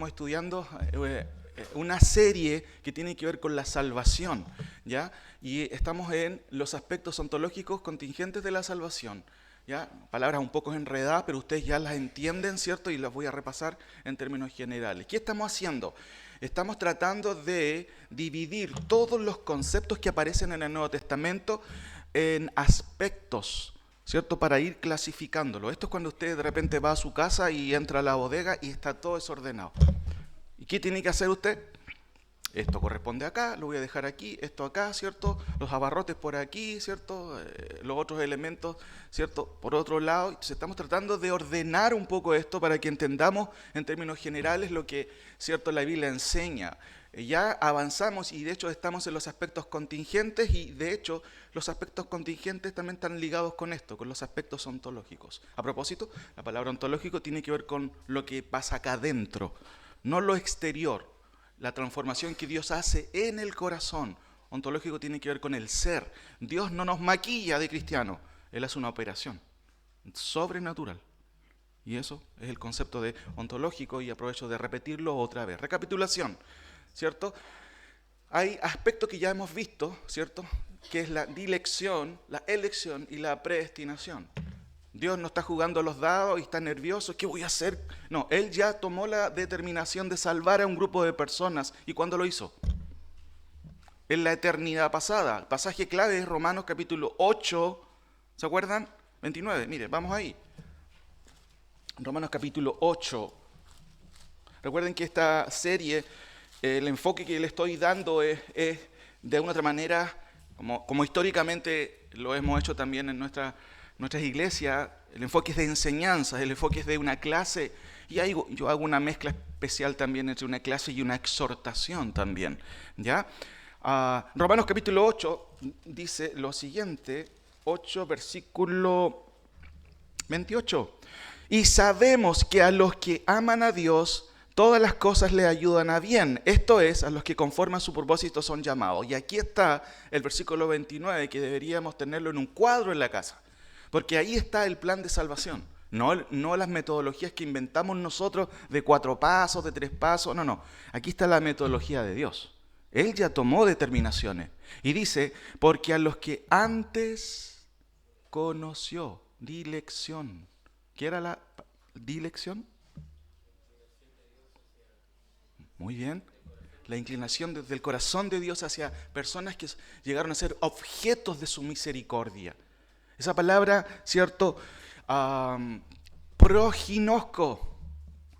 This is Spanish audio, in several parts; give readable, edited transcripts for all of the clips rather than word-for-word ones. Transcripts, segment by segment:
Estamos estudiando una serie que tiene que ver con la salvación, ¿ya? Y estamos en los aspectos ontológicos contingentes de la salvación, ¿ya? Palabras un poco enredadas, pero ustedes ya las entienden, ¿cierto? Y las voy a repasar en términos generales. ¿Qué estamos haciendo? Estamos tratando de dividir todos los conceptos que aparecen en el Nuevo Testamento en aspectos, ¿cierto? Para ir clasificándolo. Esto es cuando usted de repente va a su casa y entra a la bodega y está todo desordenado. ¿Y qué tiene que hacer usted? Esto corresponde acá, lo voy a dejar aquí, esto acá, ¿cierto? Los abarrotes por aquí, ¿cierto? Los otros elementos, ¿cierto? Por otro lado. Entonces estamos tratando de ordenar un poco esto para que entendamos en términos generales lo que, ¿cierto?, la Biblia enseña. Ya avanzamos y de hecho estamos en los aspectos contingentes y de hecho los aspectos contingentes también están ligados con esto, con los aspectos ontológicos. A propósito, la palabra ontológico tiene que ver con lo que pasa acá adentro, no lo exterior. La transformación que Dios hace en el corazón. Ontológico tiene que ver con el ser. Dios no nos maquilla de cristiano, Él hace una operación sobrenatural. Y eso es el concepto de ontológico y aprovecho de repetirlo otra vez. Recapitulación, ¿cierto? Hay aspectos que ya hemos visto, ¿cierto? Que es la dilección, la elección y la predestinación. Dios no está jugando los dados y está nervioso. ¿Qué voy a hacer? No, Él ya tomó la determinación de salvar a un grupo de personas. ¿Y cuándo lo hizo? En la eternidad pasada. El pasaje clave es Romanos capítulo 8. ¿Se acuerdan? 29. Mire, vamos ahí. Romanos capítulo 8. Recuerden que esta serie, el enfoque que le estoy dando es de una otra manera, como históricamente lo hemos hecho también en nuestras iglesias, el enfoque es de enseñanza, el enfoque es de una clase, y ahí yo hago una mezcla especial también entre una clase y una exhortación también, ¿ya? Romanos capítulo 8 dice lo siguiente, 8 versículo 28. Y sabemos que a los que aman a Dios, todas las cosas le ayudan a bien. Esto es, a los que conforme a su propósito son llamados. Y aquí está el versículo 29, que deberíamos tenerlo en un cuadro en la casa. Porque ahí está el plan de salvación. No las metodologías que inventamos nosotros de 4 pasos, de 3 pasos. No. Aquí está la metodología de Dios. Él ya tomó determinaciones. Y dice, porque a los que antes conoció, dilección. ¿Qué era la dilección? Muy bien. La inclinación desde el corazón de Dios hacia personas que llegaron a ser objetos de su misericordia. Esa palabra, ¿cierto? Proginosco.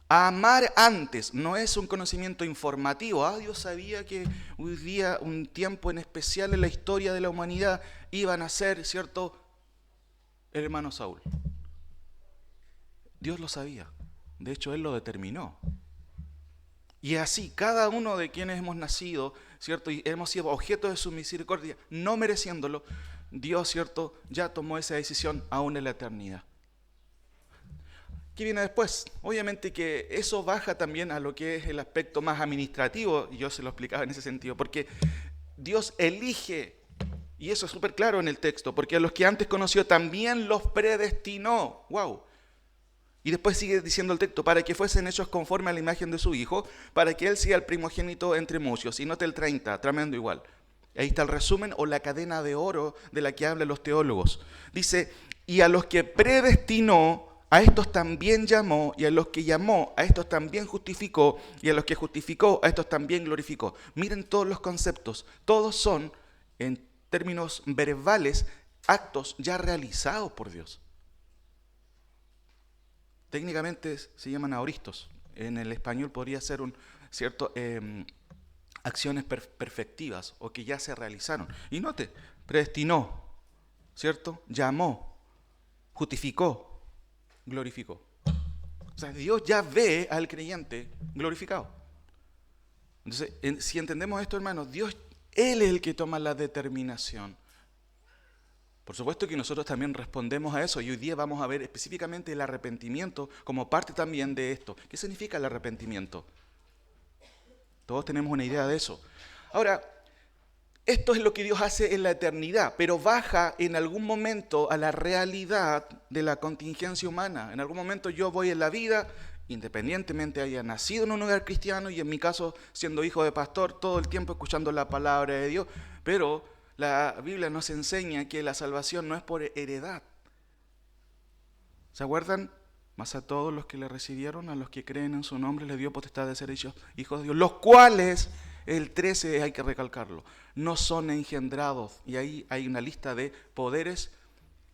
Amar antes no es un conocimiento informativo. Dios sabía que un día, un tiempo en especial en la historia de la humanidad, iban a ser, ¿cierto?, el hermano Saúl. Dios lo sabía. De hecho, Él lo determinó. Y así, cada uno de quienes hemos nacido, ¿cierto?, y hemos sido objeto de su misericordia, no mereciéndolo, Dios, ¿cierto?, ya tomó esa decisión aún en la eternidad. ¿Qué viene después? Obviamente que eso baja también a lo que es el aspecto más administrativo, y yo se lo explicaba en ese sentido, porque Dios elige, y eso es súper claro en el texto, porque a los que antes conoció también los predestinó. ¡Wow! Y después sigue diciendo el texto, para que fuesen hechos conforme a la imagen de su Hijo, para que Él sea el primogénito entre muchos. Y note el 30, tremendo igual. Ahí está el resumen o la cadena de oro de la que hablan los teólogos. Dice, y a los que predestinó, a estos también llamó, y a los que llamó, a estos también justificó, y a los que justificó, a estos también glorificó. Miren todos los conceptos, todos son, en términos verbales, actos ya realizados por Dios. Técnicamente se llaman aoristos. En el español podría ser acciones perfectivas o que ya se realizaron. Y note, predestinó, ¿cierto? Llamó, justificó, glorificó. O sea, Dios ya ve al creyente glorificado. Entonces, si entendemos esto, hermanos, Él es el que toma la determinación. Por supuesto que nosotros también respondemos a eso y hoy día vamos a ver específicamente el arrepentimiento como parte también de esto. ¿Qué significa el arrepentimiento? Todos tenemos una idea de eso. Ahora, esto es lo que Dios hace en la eternidad, pero baja en algún momento a la realidad de la contingencia humana. En algún momento yo voy en la vida independientemente haya nacido en un hogar cristiano, y en mi caso siendo hijo de pastor, todo el tiempo escuchando la palabra de Dios, pero la Biblia nos enseña que la salvación no es por heredad. ¿Se acuerdan? Mas a todos los que le recibieron, a los que creen en su nombre, les dio potestad de ser hechos hijos de Dios, los cuales, el 13 hay que recalcarlo, no son engendrados. Y ahí hay una lista de poderes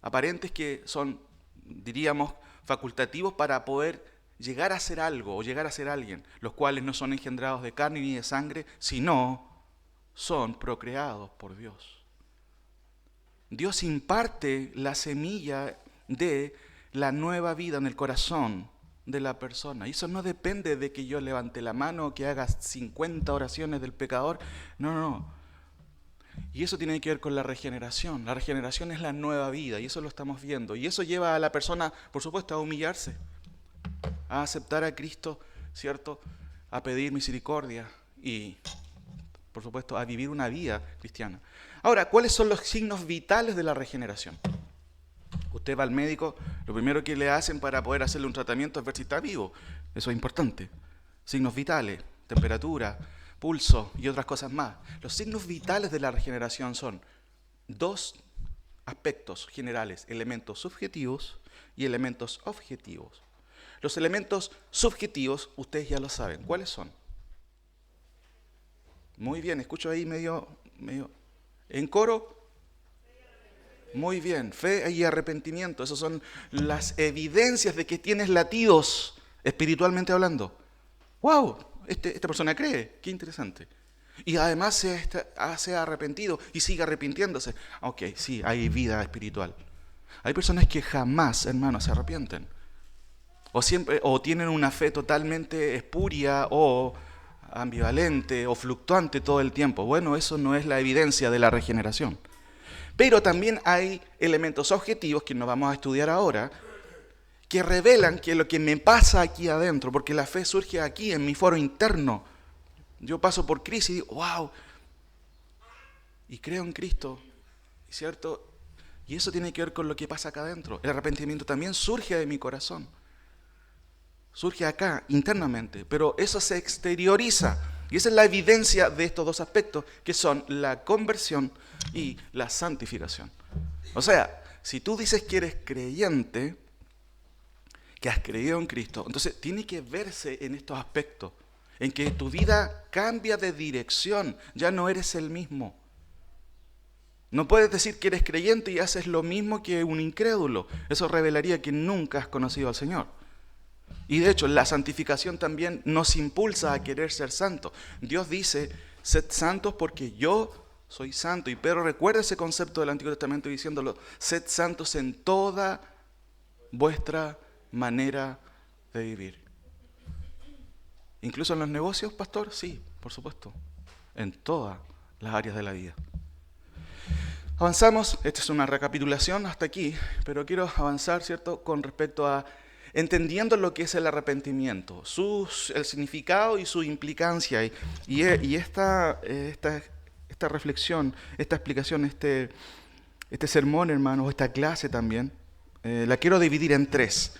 aparentes que son, diríamos, facultativos para poder llegar a ser algo o llegar a ser alguien, los cuales no son engendrados de carne ni de sangre, sino son procreados por Dios. Dios imparte la semilla de la nueva vida en el corazón de la persona. Y eso no depende de que yo levante la mano o que haga 50 oraciones del pecador. No. Y eso tiene que ver con la regeneración. La regeneración es la nueva vida y eso lo estamos viendo. Y eso lleva a la persona, por supuesto, a humillarse, a aceptar a Cristo, ¿cierto? A pedir misericordia y, por supuesto, a vivir una vida cristiana. Ahora, ¿cuáles son los signos vitales de la regeneración? Usted va al médico, lo primero que le hacen para poder hacerle un tratamiento es ver si está vivo. Eso es importante. Signos vitales, temperatura, pulso y otras cosas más. Los signos vitales de la regeneración son dos aspectos generales, elementos subjetivos y elementos objetivos. Los elementos subjetivos, ustedes ya lo saben. ¿Cuáles son? Muy bien, escucho ahí medio en coro. Muy bien, fe y arrepentimiento. Esas son las evidencias de que tienes latidos espiritualmente hablando. ¡Wow! Esta persona cree. ¡Qué interesante! Y además se ha arrepentido y sigue arrepintiéndose. Ok, sí, hay vida espiritual. Hay personas que jamás, hermanos, se arrepienten. O tienen una fe totalmente espuria o ambivalente o fluctuante todo el tiempo. Bueno, eso no es la evidencia de la regeneración. Pero también hay elementos objetivos que no vamos a estudiar ahora, que revelan que lo que me pasa aquí adentro, porque la fe surge aquí, en mi foro interno. Yo paso por crisis y digo, wow, y creo en Cristo, ¿cierto? Y eso tiene que ver con lo que pasa acá adentro. El arrepentimiento también surge de mi corazón. Surge acá, internamente, pero eso se exterioriza. Y esa es la evidencia de estos dos aspectos, que son la conversión y la santificación. O sea, si tú dices que eres creyente, que has creído en Cristo, entonces tiene que verse en estos aspectos, en que tu vida cambia de dirección, ya no eres el mismo. No puedes decir que eres creyente y haces lo mismo que un incrédulo. Eso revelaría que nunca has conocido al Señor. Y de hecho, la santificación también nos impulsa a querer ser santos. Dios dice, sed santos porque yo soy santo. Y Pedro recuerda ese concepto del Antiguo Testamento diciéndolo, sed santos en toda vuestra manera de vivir. Incluso en los negocios, pastor, sí, por supuesto, en todas las áreas de la vida. Avanzamos, esta es una recapitulación hasta aquí, pero quiero avanzar, ¿cierto?, con respecto a entendiendo lo que es el arrepentimiento, el significado y su implicancia. Y esta reflexión, esta explicación, este sermón, hermanos, esta clase también, la quiero dividir en tres.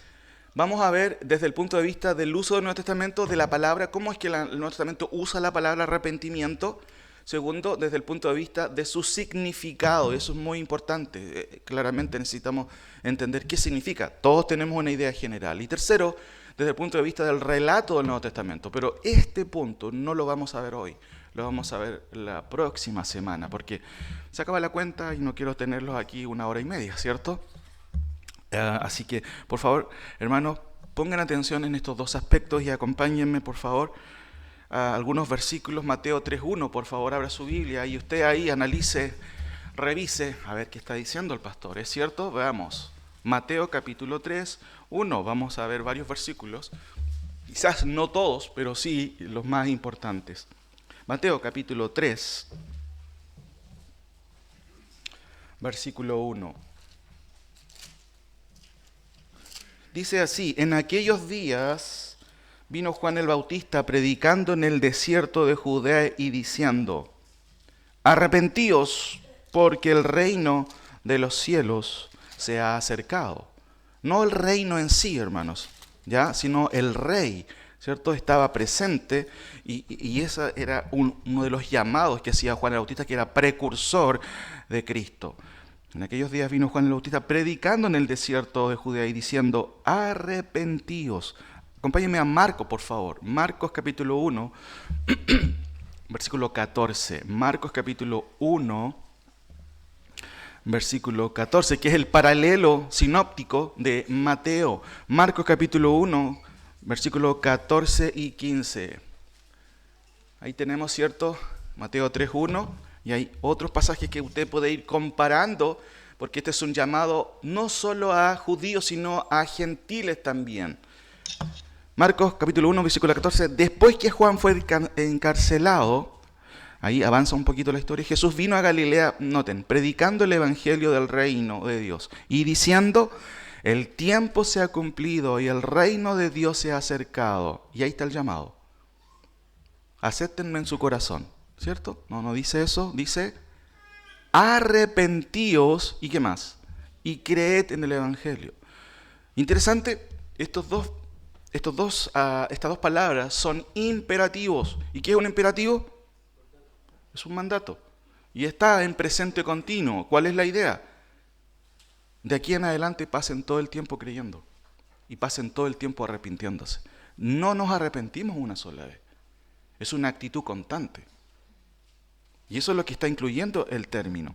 Vamos a ver desde el punto de vista del uso del Nuevo Testamento, de la palabra, cómo es que el Nuevo Testamento usa la palabra arrepentimiento. Segundo, desde el punto de vista de su significado. Eso es muy importante. Claramente necesitamos entender qué significa. Todos tenemos una idea general. Y tercero, desde el punto de vista del relato del Nuevo Testamento. Pero este punto no lo vamos a ver hoy. Lo vamos a ver la próxima semana. Porque se acaba la cuenta y no quiero tenerlos aquí 1 hora y media, ¿cierto? Así que, por favor, hermanos, pongan atención en estos dos aspectos y acompáñenme, por favor, algunos versículos. Mateo 3.1, por favor, abra su Biblia y usted ahí analice, revise, a ver qué está diciendo el pastor. ¿Es cierto? Veamos. Mateo capítulo 3.1, vamos a ver varios versículos, quizás no todos, pero sí los más importantes. Mateo capítulo 3, versículo 1. Dice así, en aquellos días vino Juan el Bautista predicando en el desierto de Judea y diciendo, arrepentíos porque el reino de los cielos se ha acercado. No el reino en sí, hermanos, ¿ya? Sino el rey, ¿cierto? Estaba presente y ese era uno de los llamados que hacía Juan el Bautista, que era precursor de Cristo. En aquellos días vino Juan el Bautista predicando en el desierto de Judea y diciendo, arrepentíos. Acompáñenme a Marcos, por favor. Marcos capítulo 1, versículo 14. Marcos capítulo 1, versículo 14, que es el paralelo sinóptico de Mateo. Marcos capítulo 1, versículo 14 y 15. Ahí tenemos, ¿cierto? Mateo 3.1, y hay otros pasajes que usted puede ir comparando, porque este es un llamado no solo a judíos, sino a gentiles también. Marcos capítulo 1, versículo 14, después que Juan fue encarcelado, ahí avanza un poquito la historia, Jesús vino a Galilea, noten, predicando el evangelio del reino de Dios y diciendo, el tiempo se ha cumplido y el reino de Dios se ha acercado. Y ahí está el llamado. Acéptenme en su corazón, ¿cierto? No dice eso, dice, arrepentíos, ¿y qué más? Y creed en el evangelio. Interesante, estas dos palabras son imperativos. ¿Y qué es un imperativo? Es un mandato. Y está en presente continuo. ¿Cuál es la idea? De aquí en adelante pasen todo el tiempo creyendo. Y pasen todo el tiempo arrepintiéndose. No nos arrepentimos una sola vez. Es una actitud constante. Y eso es lo que está incluyendo el término.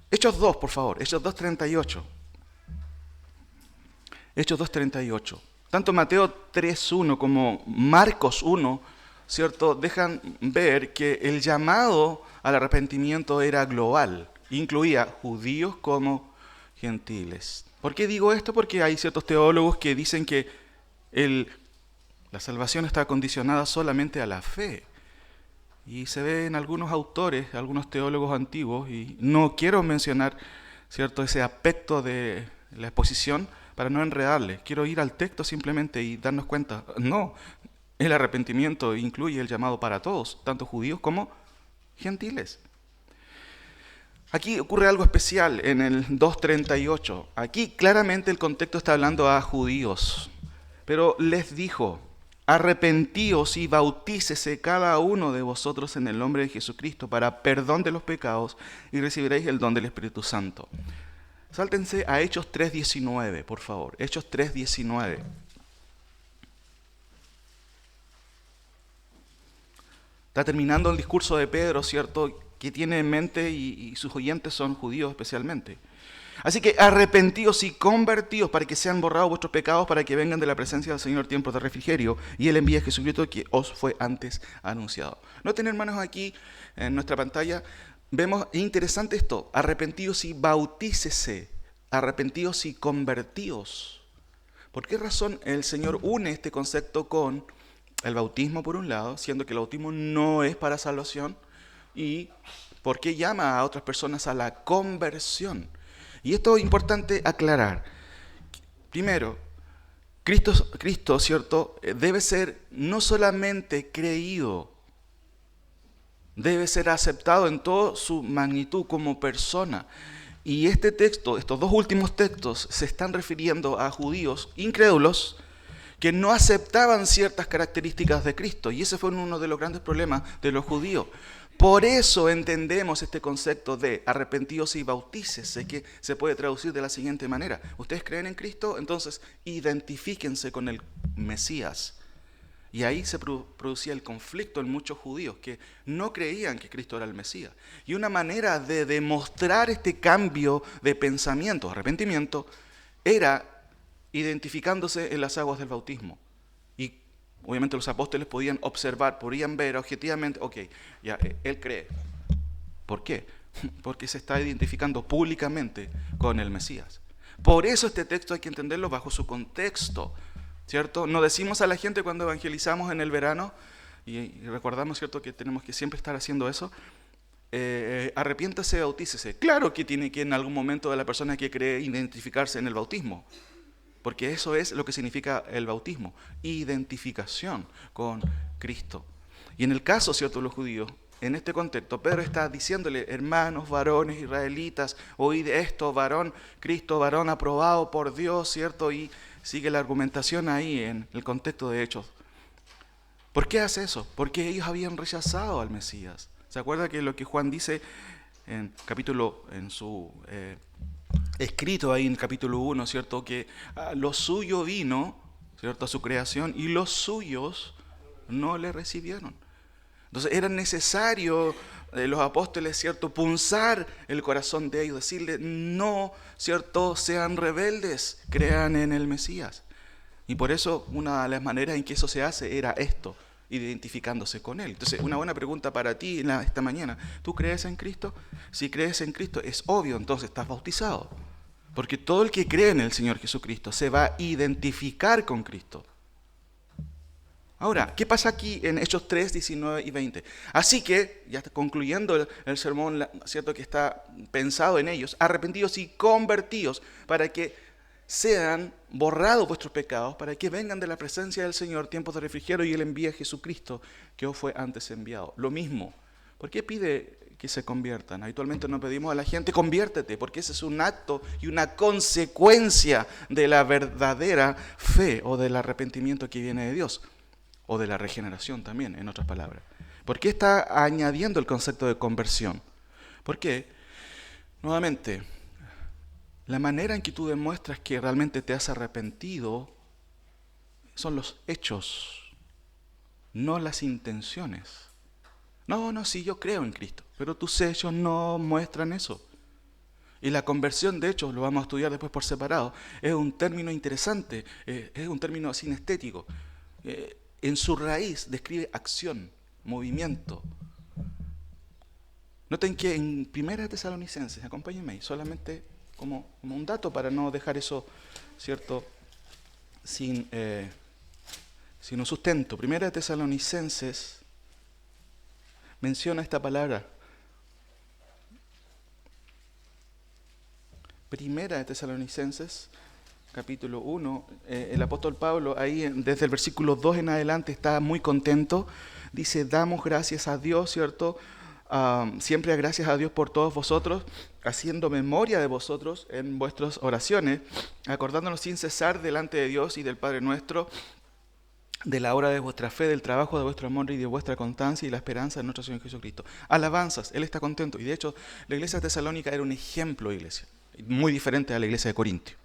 Hechos 2, por favor. Hechos 2.38. Hechos 2.38. Tanto Mateo 3.1 como Marcos 1, ¿cierto?, dejan ver que el llamado al arrepentimiento era global. Incluía judíos como gentiles. ¿Por qué digo esto? Porque hay ciertos teólogos que dicen que la salvación está condicionada solamente a la fe. Y se ve en algunos autores, algunos teólogos antiguos, y no quiero mencionar, ¿cierto?, ese aspecto de la exposición para no enredarle. Quiero ir al texto simplemente y darnos cuenta. No, el arrepentimiento incluye el llamado para todos, tanto judíos como gentiles. Aquí ocurre algo especial en el 2.38. Aquí claramente el contexto está hablando a judíos. Pero les dijo, arrepentíos y bautícese cada uno de vosotros en el nombre de Jesucristo para perdón de los pecados y recibiréis el don del Espíritu Santo. Sáltense a Hechos 3.19, por favor. Hechos 3.19. Está terminando el discurso de Pedro, ¿cierto?, que tiene en mente y sus oyentes son judíos especialmente. Así que arrepentíos y convertíos para que sean borrados vuestros pecados, para que vengan de la presencia del Señor tiempos de refrigerio, y Él envía a Jesucristo que os fue antes anunciado. Noten, hermanos, aquí en nuestra pantalla, vemos interesante esto, arrepentíos y bautícese, arrepentíos y convertíos. ¿Por qué razón el Señor une este concepto con el bautismo por un lado, siendo que el bautismo no es para salvación? ¿Y por qué llama a otras personas a la conversión? Y esto es importante aclarar. Primero, Cristo, ¿cierto?, debe ser no solamente creído, debe ser aceptado en toda su magnitud como persona. Y este texto, estos dos últimos textos, se están refiriendo a judíos incrédulos que no aceptaban ciertas características de Cristo. Y ese fue uno de los grandes problemas de los judíos. Por eso entendemos este concepto de arrepentíos y bautícese, que se puede traducir de la siguiente manera. Ustedes creen en Cristo, entonces identifíquense con el Mesías. Y ahí se producía el conflicto en muchos judíos que no creían que Cristo era el Mesías. Y una manera de demostrar este cambio de pensamiento, arrepentimiento, era identificándose en las aguas del bautismo. Y obviamente los apóstoles podían observar, podían ver objetivamente, ok, ya, él cree. ¿Por qué? Porque se está identificando públicamente con el Mesías. Por eso este texto hay que entenderlo bajo su contexto, ¿cierto? No decimos a la gente cuando evangelizamos en el verano, y recordamos, ¿cierto?, que tenemos que siempre estar haciendo eso, arrepiéntase, bautícese. Claro que tiene que en algún momento de la persona que cree identificarse en el bautismo, porque eso es lo que significa el bautismo, identificación con Cristo. Y en el caso, ¿cierto?, de los judíos, en este contexto, Pedro está diciéndole, hermanos, varones, israelitas, oíd esto, varón, Cristo, varón aprobado por Dios, ¿cierto? Y Sigue la argumentación ahí en el contexto de Hechos. ¿Por qué hace eso? Porque ellos habían rechazado al Mesías. ¿Se acuerda que lo que Juan dice en su escrito ahí en capítulo 1, ¿cierto? Que lo suyo vino, ¿cierto?, a su creación, y los suyos no le recibieron. Entonces era necesario los apóstoles, ¿cierto?, punzar el corazón de ellos, decirle, no, ¿cierto?, sean rebeldes, crean en el Mesías. Y por eso una de las maneras en que eso se hace era esto, identificándose con Él. Entonces, una buena pregunta para ti esta mañana, ¿tú crees en Cristo? Si crees en Cristo, es obvio, entonces estás bautizado. Porque todo el que cree en el Señor Jesucristo se va a identificar con Cristo. Ahora, ¿qué pasa aquí en Hechos 3, 19 y 20? Así que, ya está concluyendo el sermón, ¿cierto?, que está pensado en ellos, arrepentidos y convertidos para que sean borrados vuestros pecados, para que vengan de la presencia del Señor tiempos de refrigerio y Él envía a Jesucristo, que os fue antes enviado. Lo mismo. ¿Por qué pide que se conviertan? Habitualmente no pedimos a la gente, conviértete, porque ese es un acto y una consecuencia de la verdadera fe o del arrepentimiento que viene de Dios. O de la regeneración también, en otras palabras. ¿Por qué está añadiendo el concepto de conversión? Porque, nuevamente, la manera en que tú demuestras que realmente te has arrepentido son los hechos, no las intenciones. No, sí, yo creo en Cristo, pero tus hechos no muestran eso. Y la conversión, de hecho, lo vamos a estudiar después por separado, es un término interesante, es un término sinestético. En su raíz describe acción, movimiento. Noten que en 1 Tesalonicenses, acompáñenme ahí, solamente como un dato para no dejar eso, ¿cierto?, sin un sustento. 1 Tesalonicenses menciona esta palabra. 1 Tesalonicenses capítulo 1, el apóstol Pablo ahí desde el versículo 2 en adelante está muy contento. Dice, damos gracias a Dios, ¿cierto? Siempre gracias a Dios por todos vosotros, haciendo memoria de vosotros en vuestras oraciones, acordándonos sin cesar delante de Dios y del Padre nuestro, de la obra de vuestra fe, del trabajo de vuestro amor y de vuestra constancia y la esperanza de nuestro Señor Jesucristo. Alabanzas, Él está contento. Y de hecho, la iglesia de Tesalónica era un ejemplo de iglesia, muy diferente a la iglesia de Corintio.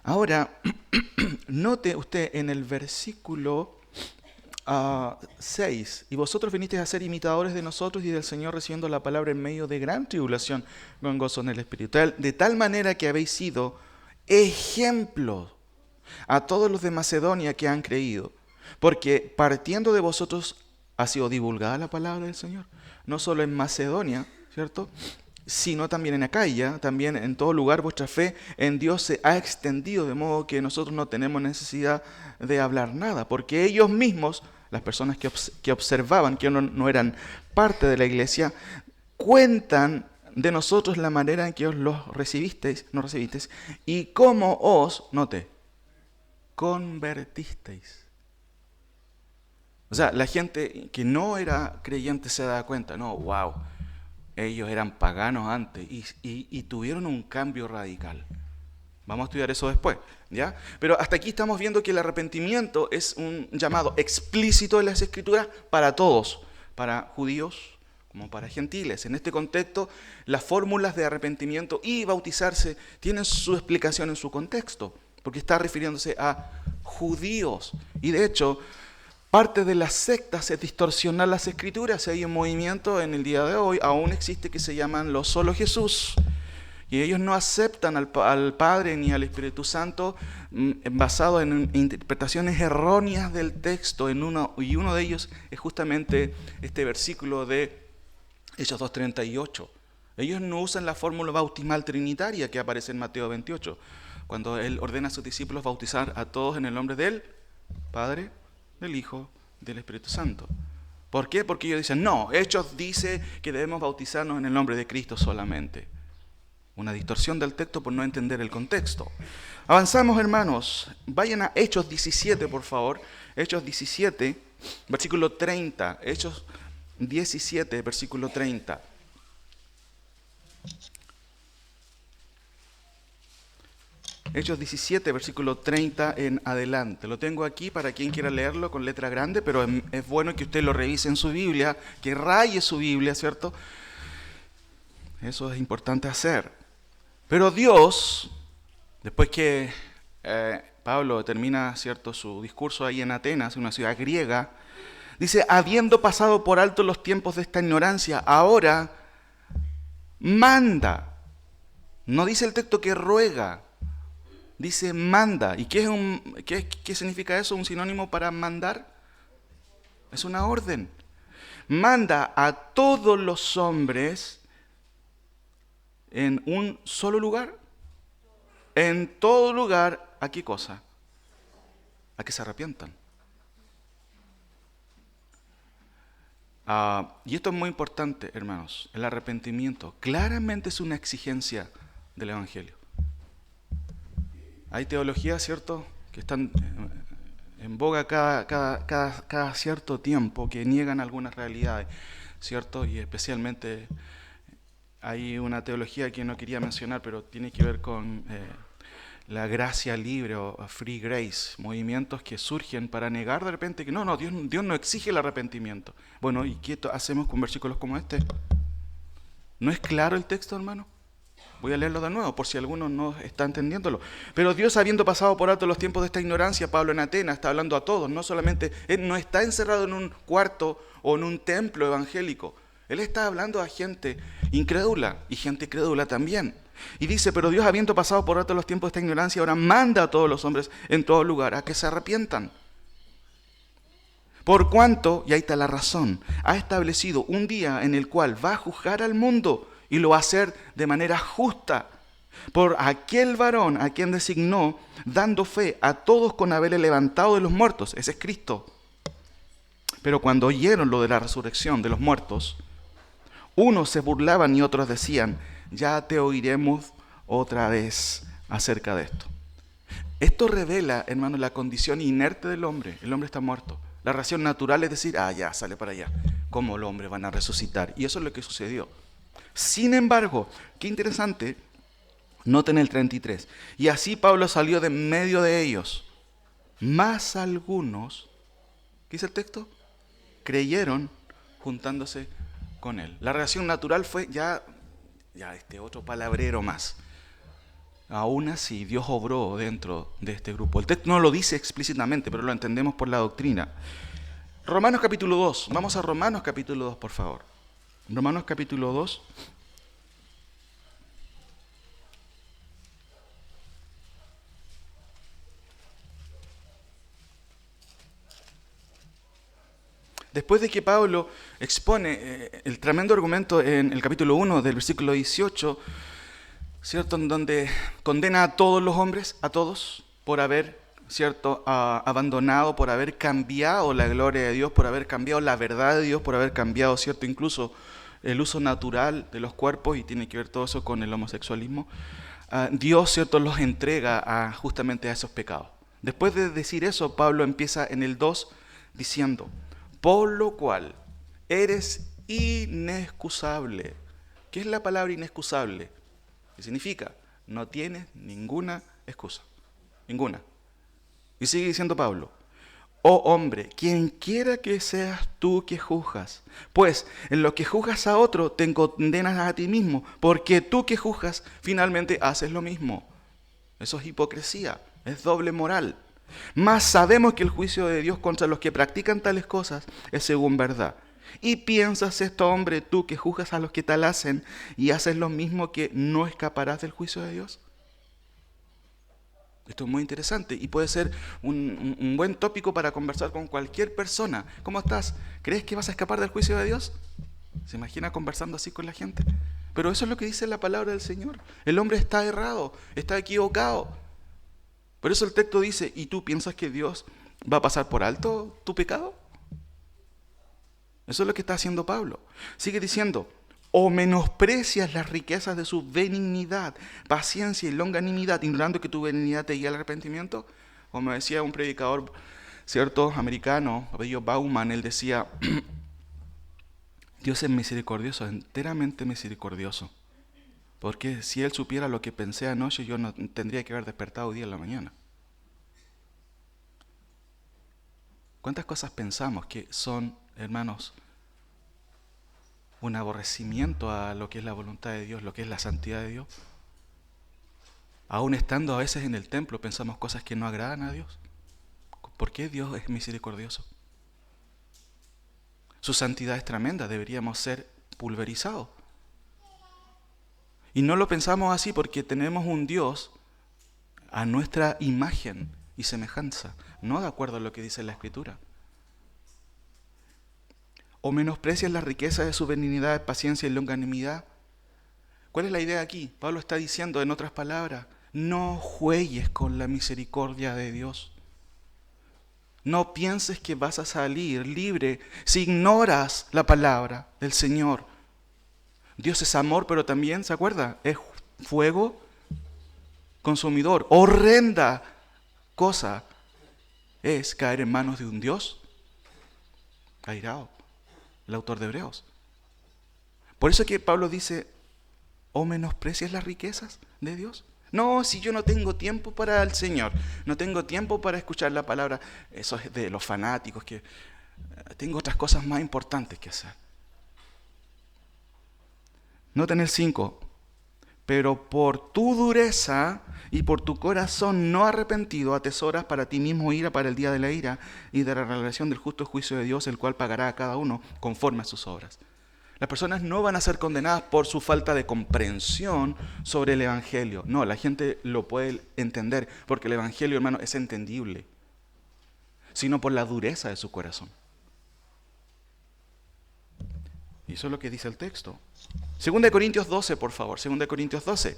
Ahora, note usted en el versículo 6, y vosotros vinisteis a ser imitadores de nosotros y del Señor, recibiendo la palabra en medio de gran tribulación, con gozo en el Espíritu, de tal manera que habéis sido ejemplos a todos los de Macedonia que han creído, porque partiendo de vosotros ha sido divulgada la palabra del Señor, no solo en Macedonia, ¿cierto?, sino también en Acaya, también en todo lugar vuestra fe en Dios se ha extendido, de modo que nosotros no tenemos necesidad de hablar nada, porque ellos mismos, las personas que observaban, que no eran parte de la iglesia, cuentan de nosotros la manera en que os los recibisteis, y cómo os, note, convertisteis. O sea, la gente que no era creyente se da cuenta, no, wow, ellos eran paganos antes y tuvieron un cambio radical. Vamos a estudiar eso después, ¿ya? Pero hasta aquí estamos viendo que el arrepentimiento es un llamado explícito de las Escrituras para todos, para judíos como para gentiles. En este contexto, las fórmulas de arrepentimiento y bautizarse tienen su explicación en su contexto, porque está refiriéndose a judíos. Y de hecho, parte de las sectas es distorsionar las Escrituras. Hay un movimiento en el día de hoy, aún existe, que se llaman los solo Jesús. Y ellos no aceptan al Padre ni al Espíritu Santo basado en interpretaciones erróneas del texto. Y uno de ellos es justamente este versículo de Hechos 2:38. Ellos no usan la fórmula bautismal trinitaria que aparece en Mateo 28, cuando Él ordena a sus discípulos bautizar a todos en el nombre del Padre, del Hijo, del Espíritu Santo. ¿Por qué? Porque ellos dicen, no, Hechos dice que debemos bautizarnos en el nombre de Cristo solamente. Una distorsión del texto por no entender el contexto. Avanzamos, hermanos. Vayan a Hechos 17, por favor. Hechos 17, versículo 30. Hechos 17, versículo 30. Hechos 17, versículo 30 en adelante. Lo tengo aquí para quien quiera leerlo con letra grande, pero es bueno que usted lo revise en su Biblia, que raye su Biblia, ¿cierto? Eso es importante hacer. Pero Dios, después que Pablo termina, ¿cierto?, su discurso ahí en Atenas, una ciudad griega, dice, habiendo pasado por alto los tiempos de esta ignorancia, ahora manda. No dice el texto que ruega, dice manda. ¿Y qué significa eso? ¿Un sinónimo para mandar? Es una orden. Manda a todos los hombres en un solo lugar. En todo lugar, ¿a qué cosa? A que se arrepientan. Y esto es muy importante, hermanos. El arrepentimiento claramente es una exigencia del Evangelio. Hay teologías, ¿cierto?, que están en boga cada cierto tiempo, que niegan algunas realidades, ¿cierto? Y especialmente hay una teología que no quería mencionar, pero tiene que ver con la gracia libre o free grace, movimientos que surgen para negar de repente que no, Dios no exige el arrepentimiento. Bueno, ¿y qué hacemos con versículos como este? ¿No es claro el texto, hermano? Voy a leerlo de nuevo, por si alguno no está entendiéndolo. Pero Dios, habiendo pasado por alto los tiempos de esta ignorancia, Pablo en Atenas está hablando a todos, no solamente, Él no está encerrado en un cuarto o en un templo evangélico. Él está hablando a gente incrédula y gente crédula también. Y dice, pero Dios, habiendo pasado por alto los tiempos de esta ignorancia, ahora manda a todos los hombres en todo lugar a que se arrepientan. Por cuanto, y ahí está la razón, ha establecido un día en el cual va a juzgar al mundo y lo va a hacer de manera justa por aquel varón a quien designó, dando fe a todos con haberle levantado de los muertos. Ese es Cristo. Pero cuando oyeron lo de la resurrección de los muertos, unos se burlaban y otros decían, ya te oiremos otra vez acerca de esto. Esto revela, hermano, la condición inerte del hombre. El hombre está muerto. La reacción natural es decir, ya, sale para allá. ¿Cómo los hombres van a resucitar? Y eso es lo que sucedió. Sin embargo, qué interesante, noten el 33. Y así Pablo salió de en medio de ellos. Más algunos, ¿qué dice el texto? Creyeron juntándose con él. La reacción natural fue ya este otro palabrero más. Aún así, Dios obró dentro de este grupo. El texto no lo dice explícitamente, pero lo entendemos por la doctrina. Romanos capítulo 2. Vamos a Romanos capítulo 2, por favor. Romanos capítulo 2. Después de que Pablo expone el tremendo argumento en el capítulo 1 del versículo 18, ¿cierto?, en donde condena a todos los hombres, a todos, por haber, ¿cierto?, abandonado, por haber cambiado la gloria de Dios, por haber cambiado la verdad de Dios, por haber cambiado, ¿cierto?, incluso el uso natural de los cuerpos, y tiene que ver todo eso con el homosexualismo. Dios, ¿cierto?, los entrega justamente a esos pecados. Después de decir eso, Pablo empieza en el 2 diciendo, por lo cual eres inexcusable. ¿Qué es la palabra inexcusable? ¿Qué significa? No tienes ninguna excusa. Ninguna. Y sigue diciendo Pablo, oh hombre, quien quiera que seas tú que juzgas, pues en lo que juzgas a otro te condenas a ti mismo, porque tú que juzgas finalmente haces lo mismo. Eso es hipocresía, es doble moral. Mas sabemos que el juicio de Dios contra los que practican tales cosas es según verdad. Y piensas esto, hombre, tú que juzgas a los que tal hacen y haces lo mismo, que no escaparás del juicio de Dios. Esto es muy interesante y puede ser un buen tópico para conversar con cualquier persona. ¿Cómo estás? ¿Crees que vas a escapar del juicio de Dios? ¿Se imagina conversando así con la gente? Pero eso es lo que dice la palabra del Señor. El hombre está errado, está equivocado. Por eso el texto dice, ¿y tú piensas que Dios va a pasar por alto tu pecado? Eso es lo que está haciendo Pablo. Sigue diciendo, o menosprecias las riquezas de su benignidad, paciencia y longanimidad, ignorando que tu benignidad te guía al arrepentimiento. Como decía un predicador, ¿cierto?, americano, apellido Bauman, él decía, Dios es misericordioso, enteramente misericordioso. Porque si Él supiera lo que pensé anoche, yo no tendría que haber despertado hoy día en la mañana. ¿Cuántas cosas pensamos que son, hermanos, un aborrecimiento a lo que es la voluntad de Dios, lo que es la santidad de Dios? Aún estando a veces en el templo, pensamos cosas que no agradan a Dios. ¿Por qué Dios es misericordioso? Su santidad es tremenda, deberíamos ser pulverizados. Y no lo pensamos así porque tenemos un Dios a nuestra imagen y semejanza, no de acuerdo a lo que dice la Escritura. O menosprecias la riqueza de su benignidad, paciencia y longanimidad. ¿Cuál es la idea aquí? Pablo está diciendo, en otras palabras, no juegues con la misericordia de Dios. No pienses que vas a salir libre si ignoras la palabra del Señor. Dios es amor, pero también, ¿se acuerda? Es fuego consumidor. Horrenda cosa es caer en manos de un Dios airado, el autor de Hebreos. Por eso es que Pablo dice, ¿o menosprecias las riquezas de Dios? No, si yo no tengo tiempo para el Señor, no tengo tiempo para escuchar la palabra, eso es de los fanáticos, que tengo otras cosas más importantes que hacer. Noten el 5, pero por tu dureza y por tu corazón no arrepentido atesoras para ti mismo ira para el día de la ira y de la revelación del justo juicio de Dios, el cual pagará a cada uno conforme a sus obras. Las personas no van a ser condenadas por su falta de comprensión sobre el Evangelio. No, la gente lo puede entender porque el Evangelio, hermano, es entendible, sino por la dureza de su corazón. Y eso es lo que dice el texto. 2 Corintios 12, por favor. 2 Corintios 12.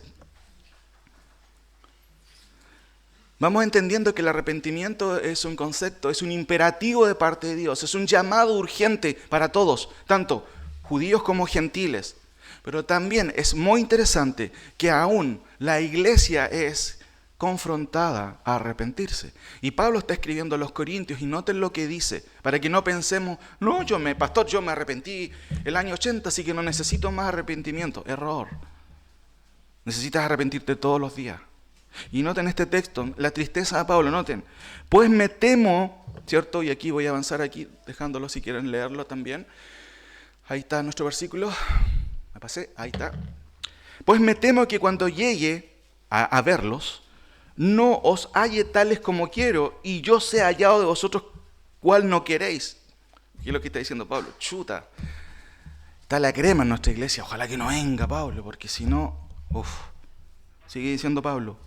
Vamos entendiendo que el arrepentimiento es un concepto, es un imperativo de parte de Dios, es un llamado urgente para todos, tanto judíos como gentiles. Pero también es muy interesante que aún la iglesia es confrontada a arrepentirse. Y Pablo está escribiendo a los Corintios y noten lo que dice, para que no pensemos, no, pastor, yo me arrepentí el año 80, así que no necesito más arrepentimiento. Error. Necesitas arrepentirte todos los días. Y noten este texto, la tristeza de Pablo, noten. Pues me temo, ¿cierto? Y aquí voy a avanzar aquí, dejándolo si quieren leerlo también. Ahí está nuestro versículo. Me pasé, ahí está. Pues me temo que cuando llegue a verlos, no os halle tales como quiero, y yo sea hallado de vosotros cual no queréis. ¿Qué es lo que está diciendo Pablo? Chuta, está la crema en nuestra iglesia. Ojalá que no venga Pablo, porque si no, sigue diciendo Pablo.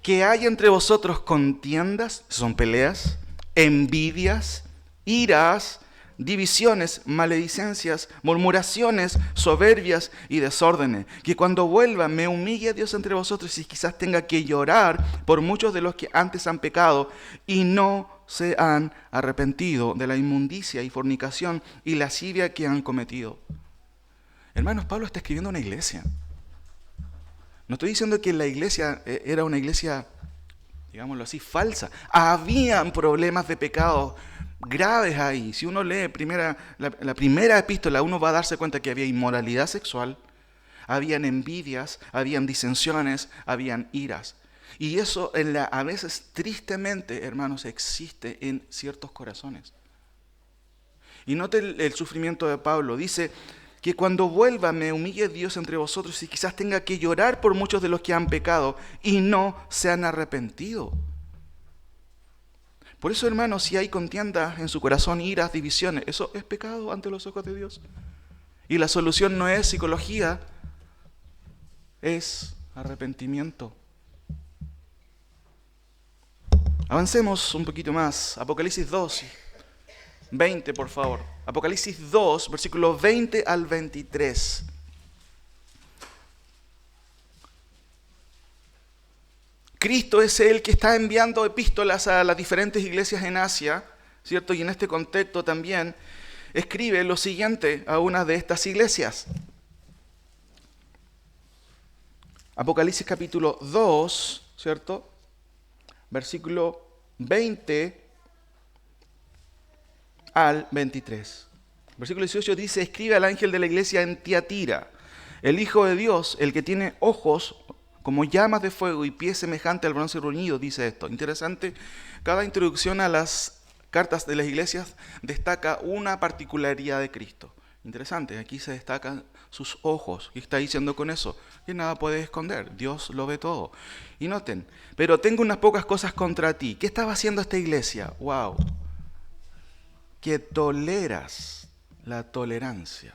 Que haya entre vosotros contiendas, son peleas, envidias, iras, divisiones, maledicencias, murmuraciones, soberbias y desórdenes. Que cuando vuelva me humille a Dios entre vosotros y quizás tenga que llorar por muchos de los que antes han pecado y no se han arrepentido de la inmundicia y fornicación y lascivia que han cometido. Hermanos, Pablo está escribiendo a una iglesia. No estoy diciendo que la iglesia era una iglesia, digámoslo así, falsa. Habían problemas de pecado graves ahí. Si uno lee la primera epístola, uno va a darse cuenta que había inmoralidad sexual, habían envidias, habían disensiones, habían iras. Y eso a veces tristemente, hermanos, existe en ciertos corazones. Y note el sufrimiento de Pablo. Dice que cuando vuelva me humille Dios entre vosotros y quizás tenga que llorar por muchos de los que han pecado y no se han arrepentido. Por eso, hermanos, si hay contiendas en su corazón, iras, divisiones, eso es pecado ante los ojos de Dios. Y la solución no es psicología, es arrepentimiento. Avancemos un poquito más. Apocalipsis 2, 20, por favor. Apocalipsis 2, versículos 20 al 23. Cristo es el que está enviando epístolas a las diferentes iglesias en Asia, ¿cierto? Y en este contexto también escribe lo siguiente a una de estas iglesias. Apocalipsis capítulo 2, ¿cierto? Versículo 20 al 23. Versículo 18 dice, escribe al ángel de la iglesia en Tiatira. El Hijo de Dios, el que tiene ojos como llamas de fuego y pies semejante al bronce bruñido, dice esto. Interesante, cada introducción a las cartas de las iglesias destaca una particularidad de Cristo. Interesante, aquí se destacan sus ojos. ¿Qué está diciendo con eso? Que nada puede esconder, Dios lo ve todo. Y noten, pero tengo unas pocas cosas contra ti. ¿Qué estaba haciendo esta iglesia? ¡Wow! Que toleras la tolerancia.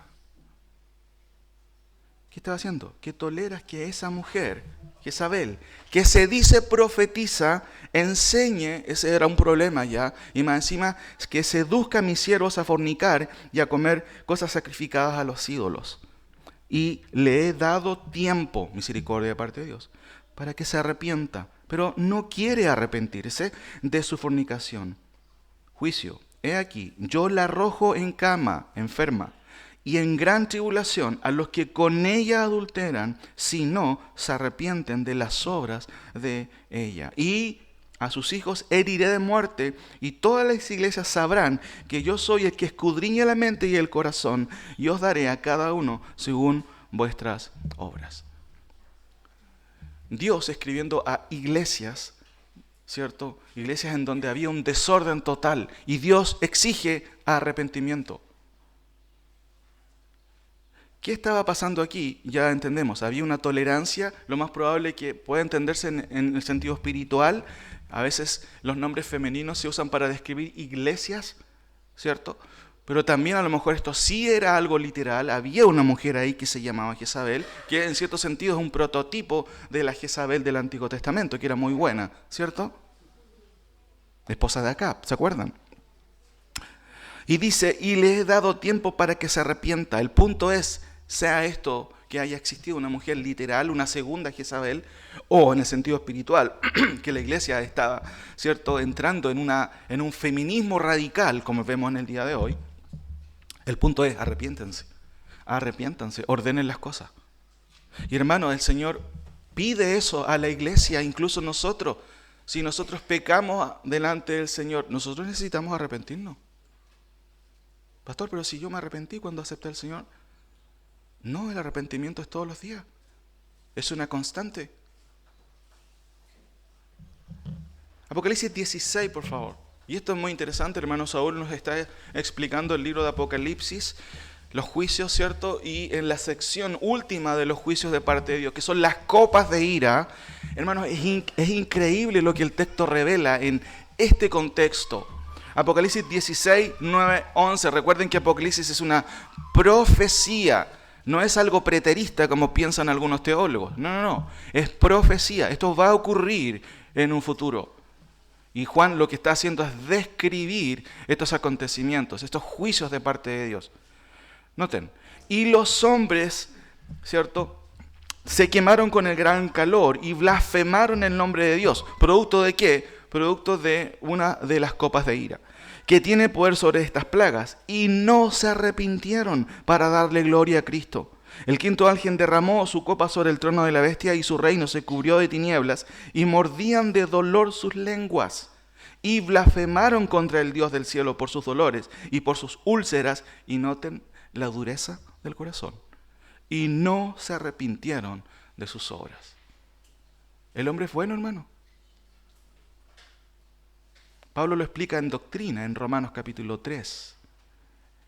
¿Qué estaba haciendo? Que toleras que esa mujer, Jezabel, que se dice profetiza, enseñe, ese era un problema ya, y más encima que seduzca a mis siervos a fornicar y a comer cosas sacrificadas a los ídolos. Y le he dado tiempo, misericordia de parte de Dios, para que se arrepienta, pero no quiere arrepentirse de su fornicación. Juicio, he aquí, yo la arrojo en cama, enferma, y en gran tribulación a los que con ella adulteran, si no se arrepienten de las obras de ella. Y a sus hijos heriré de muerte, y todas las iglesias sabrán que yo soy el que escudriña la mente y el corazón, y os daré a cada uno según vuestras obras. Dios escribiendo a iglesias, ¿cierto? Iglesias en donde había un desorden total, y Dios exige arrepentimiento. ¿Qué estaba pasando aquí? Ya entendemos, había una tolerancia, lo más probable que pueda entenderse en el sentido espiritual. A veces los nombres femeninos se usan para describir iglesias, ¿cierto? Pero también a lo mejor esto sí era algo literal. Había una mujer ahí que se llamaba Jezabel, que en cierto sentido es un prototipo de la Jezabel del Antiguo Testamento, que era muy buena, ¿cierto? Esposa de Acab, ¿se acuerdan? Y dice, y le he dado tiempo para que se arrepienta. El punto es, sea esto que haya existido una mujer literal, una segunda Jezabel, o en el sentido espiritual, que la iglesia estaba, ¿cierto?, entrando en un feminismo radical, como vemos en el día de hoy. El punto es, arrepiéntense, ordenen las cosas. Y hermano, el Señor pide eso a la iglesia, incluso nosotros. Si nosotros pecamos delante del Señor, nosotros necesitamos arrepentirnos. Pastor, pero si yo me arrepentí cuando acepté al Señor. No, el arrepentimiento es todos los días. Es una constante. Apocalipsis 16, por favor. Y esto es muy interesante, hermano Saúl nos está explicando el libro de Apocalipsis, los juicios, ¿cierto? Y en la sección última de los juicios de parte de Dios, que son las copas de ira, hermanos, es increíble lo que el texto revela en este contexto. Apocalipsis 16, 9, 11. Recuerden que Apocalipsis es una profecía. No es algo preterista como piensan algunos teólogos. No. Es profecía. Esto va a ocurrir en un futuro. Y Juan lo que está haciendo es describir estos acontecimientos, estos juicios de parte de Dios. Noten. Y los hombres, ¿cierto?, se quemaron con el gran calor y blasfemaron el nombre de Dios. ¿Producto de qué? Producto de una de las copas de ira, que tiene poder sobre estas plagas, y no se arrepintieron para darle gloria a Cristo. El quinto ángel derramó su copa sobre el trono de la bestia, y su reino se cubrió de tinieblas, y mordían de dolor sus lenguas, y blasfemaron contra el Dios del cielo por sus dolores y por sus úlceras, y noten la dureza del corazón, y no se arrepintieron de sus obras. ¿El hombre es bueno, hermano? Pablo lo explica en doctrina, en Romanos capítulo 3,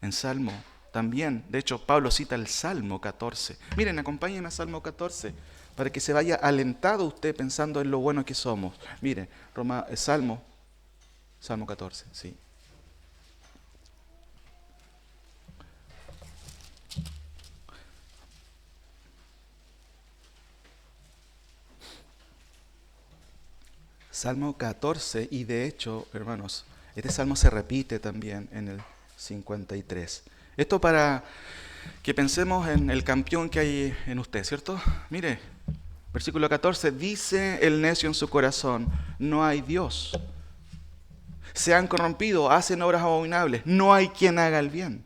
en Salmo también. De hecho, Pablo cita el Salmo 14. Miren, acompáñenme a Salmo 14, para que se vaya alentado usted pensando en lo bueno que somos. Miren, Salmo 14, sí. Salmo 14, y de hecho, hermanos, este salmo se repite también en el 53. Esto para que pensemos en el campeón que hay en usted, ¿cierto? Mire, versículo 14, dice el necio en su corazón, no hay Dios. Se han corrompido, hacen obras abominables, no hay quien haga el bien.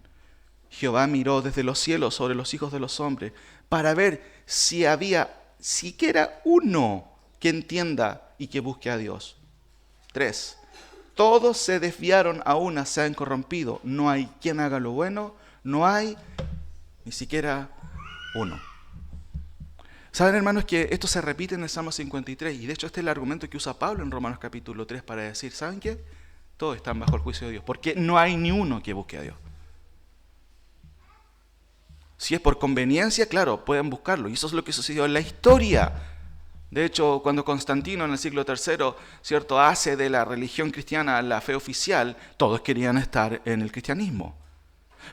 Jehová miró desde los cielos sobre los hijos de los hombres para ver si había siquiera uno que entienda y que busque a Dios. 3. Todos se desviaron, a una se han corrompido. No hay quien haga lo bueno, no hay ni siquiera uno. Saben, hermanos, que esto se repite en el Salmo 53, y de hecho este es el argumento que usa Pablo en Romanos capítulo 3 para decir, ¿saben qué? Todos están bajo el juicio de Dios, porque no hay ni uno que busque a Dios. Si es por conveniencia, claro, pueden buscarlo, y eso es lo que sucedió en la historia. De hecho, cuando Constantino en el siglo III, ¿cierto?, hace de la religión cristiana la fe oficial, todos querían estar en el cristianismo.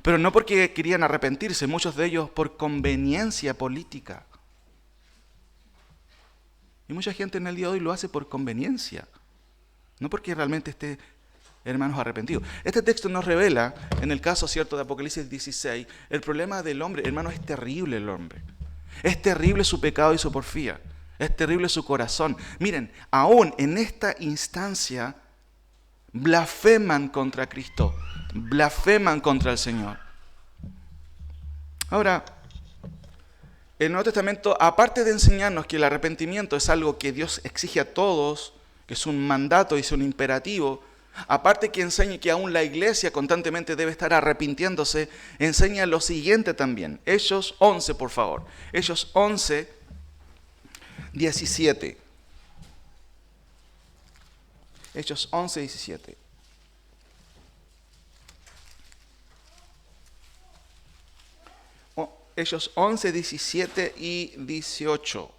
Pero no porque querían arrepentirse, muchos de ellos por conveniencia política. Y mucha gente en el día de hoy lo hace por conveniencia, no porque realmente esté, hermanos, arrepentido. Este texto nos revela, en el caso, ¿cierto?, de Apocalipsis 16, el problema del hombre. Hermanos, es terrible el hombre. Es terrible su pecado y su porfía. Es terrible su corazón. Miren, aún en esta instancia, blasfeman contra Cristo. Blasfeman contra el Señor. Ahora, el Nuevo Testamento, aparte de enseñarnos que el arrepentimiento es algo que Dios exige a todos, que es un mandato y es un imperativo, aparte que enseña que aún la iglesia constantemente debe estar arrepintiéndose, enseña lo siguiente también. Hechos 11, por favor. Hechos 11, 17. Hechos 11, 17. Hechos 11, 17 y 18.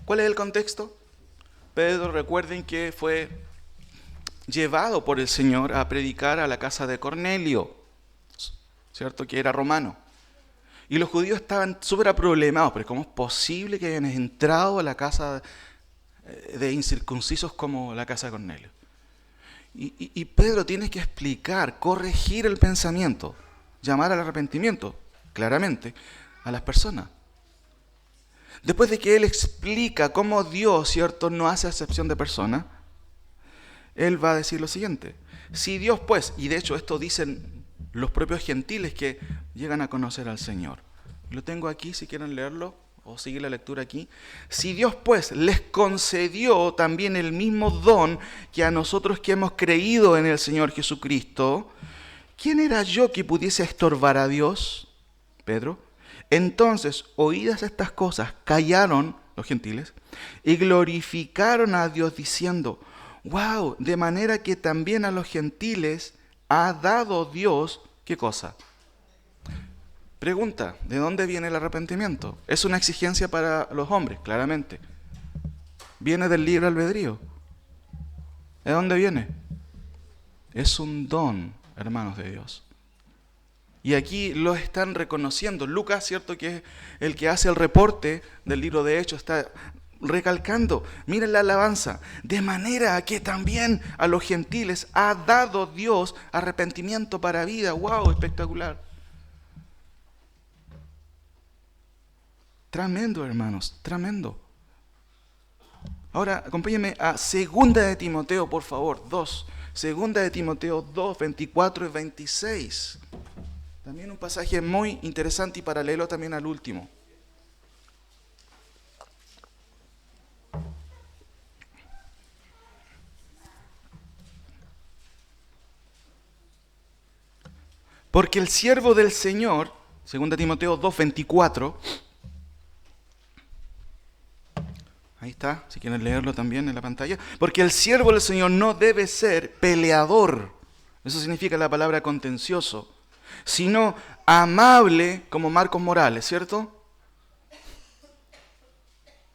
¿Cuál es el contexto? Pedro, recuerden que fue llevado por el Señor a predicar a la casa de Cornelio, ¿cierto?, que era romano. Y los judíos estaban súper problemados, pero ¿cómo es posible que hayan entrado a la casa de incircuncisos como la casa de Cornelio? Y Pedro tiene que explicar, corregir el pensamiento, llamar al arrepentimiento, claramente, a las personas. Después de que él explica cómo Dios, ¿cierto?, no hace acepción de personas, él va a decir lo siguiente. Si Dios, pues, y de hecho esto dicen los propios gentiles que llegan a conocer al Señor. Lo tengo aquí, si quieren leerlo, o seguir la lectura aquí. Si Dios, pues, les concedió también el mismo don que a nosotros que hemos creído en el Señor Jesucristo, ¿quién era yo que pudiese estorbar a Dios? Pedro. Entonces, oídas estas cosas, callaron los gentiles y glorificaron a Dios diciendo, wow, de manera que también a los gentiles ha dado Dios, ¿qué cosa? Pregunta, ¿de dónde viene el arrepentimiento? ¿Es una exigencia para los hombres? Claramente. ¿Viene del libre albedrío? ¿De dónde viene? Es un don, hermanos de Dios. Y aquí lo están reconociendo. Lucas, ¿cierto?, que es el que hace el reporte del libro de Hechos, está recalcando, miren la alabanza, de manera que también a los gentiles ha dado Dios arrepentimiento para vida. ¡Wow! Espectacular. Tremendo, hermanos, tremendo. Ahora, acompáñenme a 2 de Timoteo, por favor, 2. 2 de Timoteo 2, 24 y 26. También un pasaje muy interesante y paralelo también al último. Porque el siervo del Señor, 2 Timoteo 2, 24, ahí está, si quieren leerlo también en la pantalla. Porque el siervo del Señor no debe ser peleador, eso significa la palabra contencioso, sino amable como Marcos Morales, ¿cierto?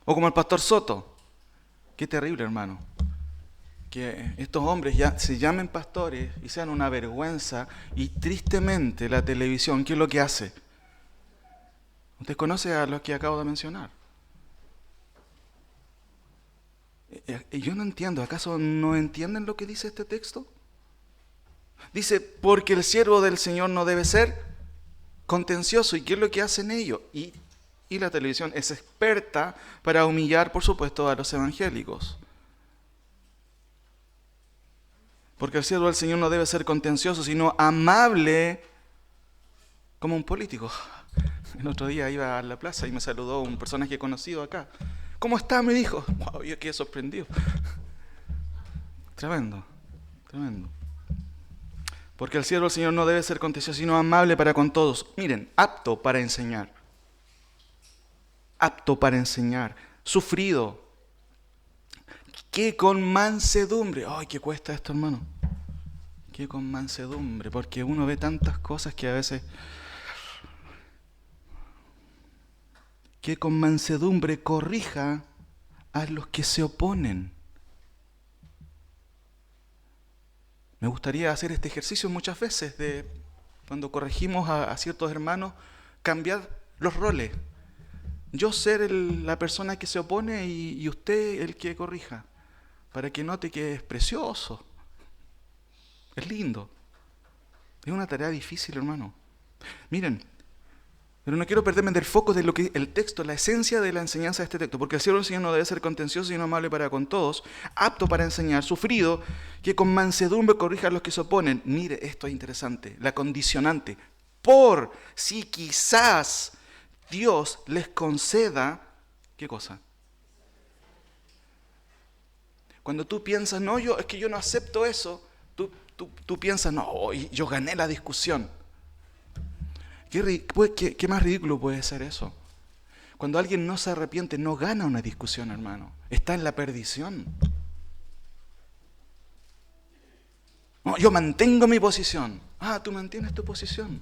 O como el pastor Soto. Qué terrible, hermano. Que estos hombres ya se llamen pastores y sean una vergüenza, y tristemente la televisión, ¿qué es lo que hace? Usted conoce a los que acabo de mencionar. Yo no entiendo, ¿acaso no entienden lo que dice este texto? Dice, porque el siervo del Señor no debe ser contencioso. ¿Y qué es lo que hacen ellos? Y la televisión es experta para humillar, por supuesto, a los evangélicos. Porque el siervo del Señor no debe ser contencioso, sino amable como un político. El otro día iba a la plaza y me saludó un personaje conocido acá. ¿Cómo está? Me dijo. Wow, yo quedé sorprendido. Tremendo, tremendo. Porque el siervo del Señor no debe ser contencioso, sino amable para con todos. Miren, apto para enseñar. Apto para enseñar. Sufrido. Que con mansedumbre. Ay, ¿qué cuesta esto, hermano? Que con mansedumbre. Porque uno ve tantas cosas que a veces... Que con mansedumbre corrija a los que se oponen. Me gustaría hacer este ejercicio muchas veces de cuando corregimos a ciertos hermanos, cambiar los roles. Yo ser la persona que se opone y usted el que corrija, para que note que es precioso, es lindo. Es una tarea difícil, hermano. Miren, pero no quiero perderme del foco de lo que el texto, la esencia de la enseñanza de este texto, porque el siervo del Señor no debe ser contencioso, sino amable para con todos, apto para enseñar, sufrido, que con mansedumbre corrija a los que se oponen. Mire, esto es interesante, la condicionante, por si quizás Dios les conceda, ¿qué cosa? Cuando tú piensas, no, es que yo no acepto eso, tú piensas, no, yo gané la discusión. ¿Qué más ridículo puede ser eso? Cuando alguien no se arrepiente, no gana una discusión, hermano. Está en la perdición. No, yo mantengo mi posición. Ah, tú mantienes tu posición.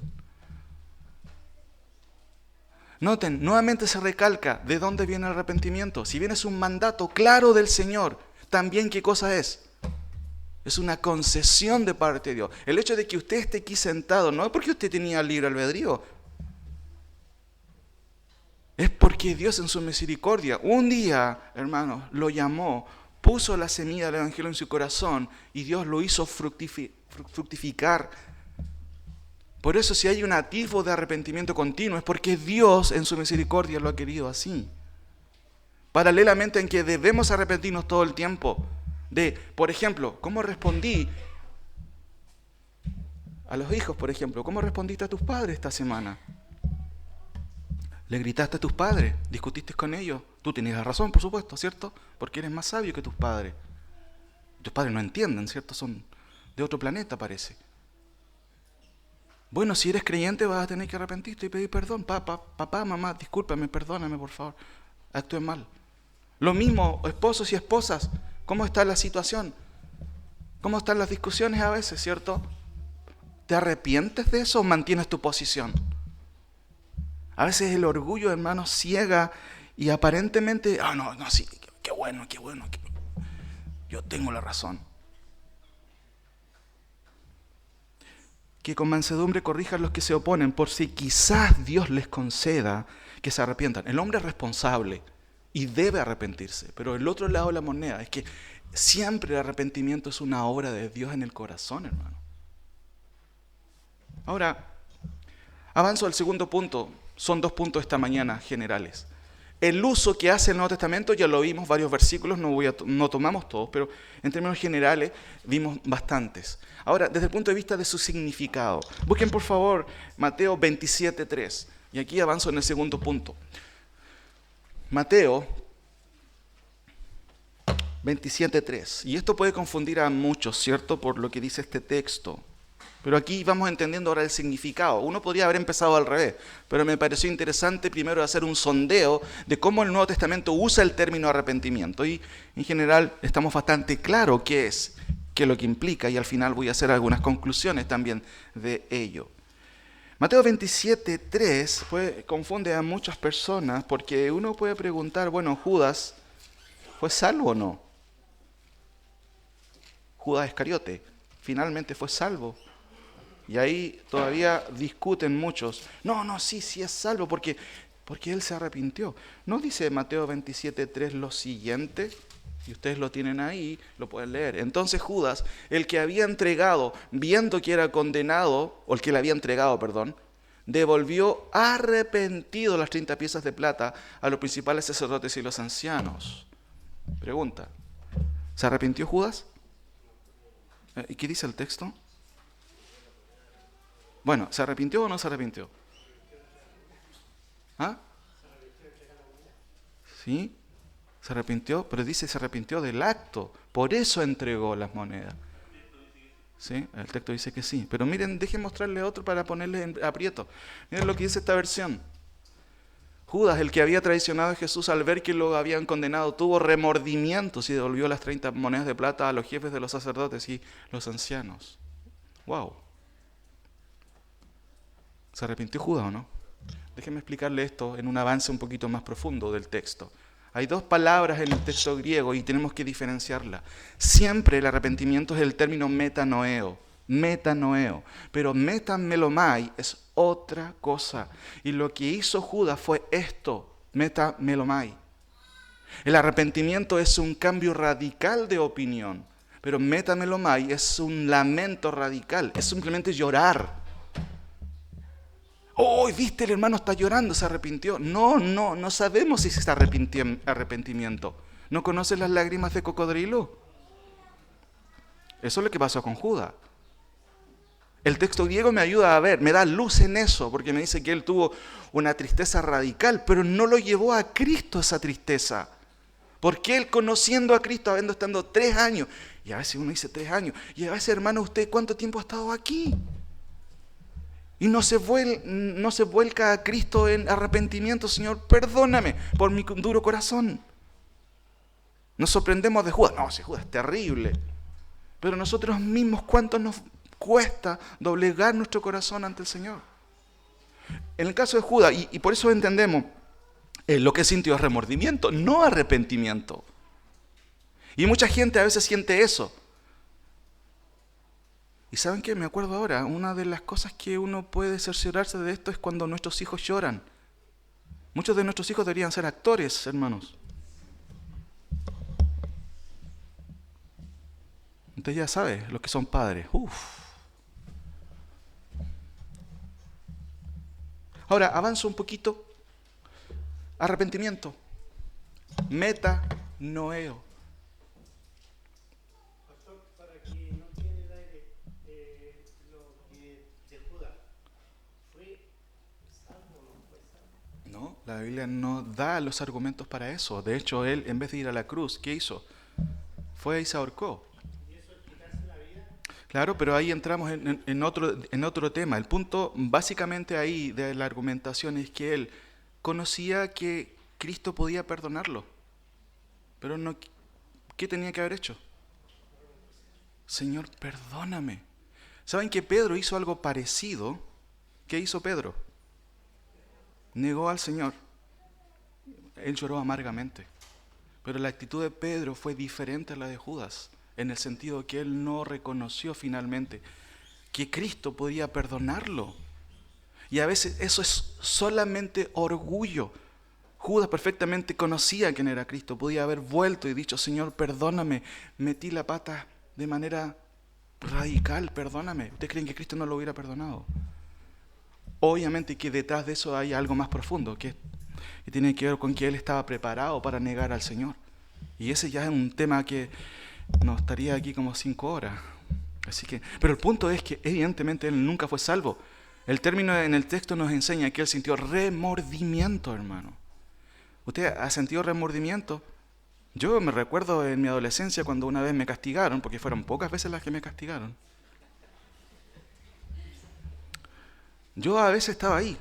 Noten, nuevamente se recalca de dónde viene el arrepentimiento. Si bien es un mandato claro del Señor, también ¿qué cosa es? Es una concesión de parte de Dios. El hecho de que usted esté aquí sentado no es porque usted tenía libre albedrío. Es porque Dios en su misericordia, un día, hermanos, lo llamó, puso la semilla del Evangelio en su corazón y Dios lo hizo fructificar. Por eso si hay un atisbo de arrepentimiento continuo es porque Dios en su misericordia lo ha querido así. Paralelamente en que debemos arrepentirnos todo el tiempo. Por ejemplo, ¿cómo respondí a los hijos, por ejemplo? ¿Cómo respondiste a tus padres esta semana? ¿Le gritaste a tus padres? ¿Discutiste con ellos? Tú tenías la razón, por supuesto, ¿cierto? Porque eres más sabio que tus padres. Tus padres no entienden, ¿cierto? Son de otro planeta, parece. Bueno, si eres creyente vas a tener que arrepentirte y pedir perdón. Papá, mamá, discúlpame, perdóname, por favor. Actué mal. Lo mismo, esposos y esposas. ¿Cómo está la situación? ¿Cómo están las discusiones a veces, cierto? ¿Te arrepientes de eso o mantienes tu posición? A veces el orgullo, hermano, ciega y aparentemente, no, sí, qué bueno, yo tengo la razón. Que con mansedumbre corrijan los que se oponen, por si quizás Dios les conceda que se arrepientan. El hombre es responsable y debe arrepentirse, pero el otro lado de la moneda es que siempre el arrepentimiento es una obra de Dios en el corazón, hermano. Ahora, avanzo al segundo punto. Son 2 puntos esta mañana generales. El uso que hace el Nuevo Testamento, ya lo vimos, varios versículos, no tomamos todos, pero en términos generales vimos bastantes. Ahora, desde el punto de vista de su significado, busquen por favor Mateo 27:3, y aquí avanzo en el segundo punto. Mateo 27:3, y esto puede confundir a muchos, ¿cierto?, por lo que dice este texto. Pero aquí vamos entendiendo ahora el significado. Uno podría haber empezado al revés, pero me pareció interesante primero hacer un sondeo de cómo el Nuevo Testamento usa el término arrepentimiento. Y en general estamos bastante claros qué es lo que implica, y al final voy a hacer algunas conclusiones también de ello. Mateo 27:3 confunde a muchas personas porque uno puede preguntar, bueno, ¿Judas fue salvo o no? Judas Iscariote, ¿finalmente fue salvo? Y ahí todavía discuten muchos. No, sí es salvo porque él se arrepintió. ¿No dice Mateo 27:3 lo siguiente? Y ustedes lo tienen ahí, lo pueden leer. Entonces Judas, el que había entregado, viendo que era condenado, o el que le había entregado, devolvió arrepentido las 30 piezas de plata a los principales sacerdotes y los ancianos. Pregunta, ¿se arrepintió Judas? ¿Y qué dice el texto? Bueno, ¿se arrepintió o no se arrepintió? ¿Ah? Sí, se arrepintió, pero dice se arrepintió del acto. Por eso entregó las monedas. ¿Sí? El texto dice que sí. Pero miren, déjenme mostrarle otro para ponerle en aprieto. Miren lo que dice esta versión. Judas, el que había traicionado a Jesús al ver que lo habían condenado, tuvo remordimientos y devolvió las 30 monedas de plata a los jefes de los sacerdotes y los ancianos. ¡Wow! ¿Se arrepintió Judas o no? Déjenme explicarle esto en un avance un poquito más profundo del texto. Hay dos palabras en el texto griego y tenemos que diferenciarlas. Siempre el arrepentimiento es el término metanoeo, pero metamelomai es otra cosa. Y lo que hizo Judas fue esto, metamelomai. El arrepentimiento es un cambio radical de opinión, pero metamelomai es un lamento radical, es simplemente llorar. ¡Oh, viste, el hermano está llorando, se arrepintió! No sabemos si es arrepentimiento. ¿No conoces las lágrimas de cocodrilo? Eso es lo que pasó con Judas. El texto griego me ayuda a ver, me da luz en eso, porque me dice que él tuvo una tristeza radical, pero no lo llevó a Cristo esa tristeza. Porque él, conociendo a Cristo, habiendo estado 3 años, y a veces uno dice 3 años, y a veces, hermano, ¿usted cuánto tiempo ha estado aquí? Y no se vuelca a Cristo en arrepentimiento, Señor, perdóname por mi duro corazón. Nos sorprendemos de Judas. No, si Judas es terrible. Pero nosotros mismos, ¿cuánto nos cuesta doblegar nuestro corazón ante el Señor? En el caso de Judas, y por eso entendemos, lo que sintió es remordimiento, no arrepentimiento. Y mucha gente a veces siente eso. ¿Y saben qué? Me acuerdo ahora, una de las cosas que uno puede cerciorarse de esto es cuando nuestros hijos lloran. Muchos de nuestros hijos deberían ser actores, hermanos. Usted ya sabe, los que son padres. Ahora, avanzo un poquito. Arrepentimiento. Metanoeo. No, la Biblia no da los argumentos para eso. De hecho, él, en vez de ir a la cruz, ¿qué hizo? Fue y se ahorcó. Claro, pero ahí entramos en otro tema. El punto básicamente ahí de la argumentación es que él conocía que Cristo podía perdonarlo. Pero no, ¿qué tenía que haber hecho? Señor, perdóname. ¿Saben que Pedro hizo algo parecido? ¿Qué hizo Pedro? Negó al Señor. Él lloró amargamente. Pero la actitud de Pedro fue diferente a la de Judas, en el sentido que él no reconoció finalmente que Cristo podía perdonarlo. Y a veces eso es solamente orgullo. Judas perfectamente conocía quién era Cristo, podía haber vuelto y dicho, Señor, perdóname, metí la pata de manera radical, perdóname. ¿Ustedes creen que Cristo no lo hubiera perdonado? Obviamente que detrás de eso hay algo más profundo, que tiene que ver con que él estaba preparado para negar al Señor. Y ese ya es un tema que nos estaría aquí como 5 horas. Así que, pero el punto es que evidentemente él nunca fue salvo. El término en el texto nos enseña que él sintió remordimiento, hermano. ¿Usted ha sentido remordimiento? Yo me recuerdo en mi adolescencia cuando una vez me castigaron, porque fueron pocas veces las que me castigaron. Yo a veces estaba ahí,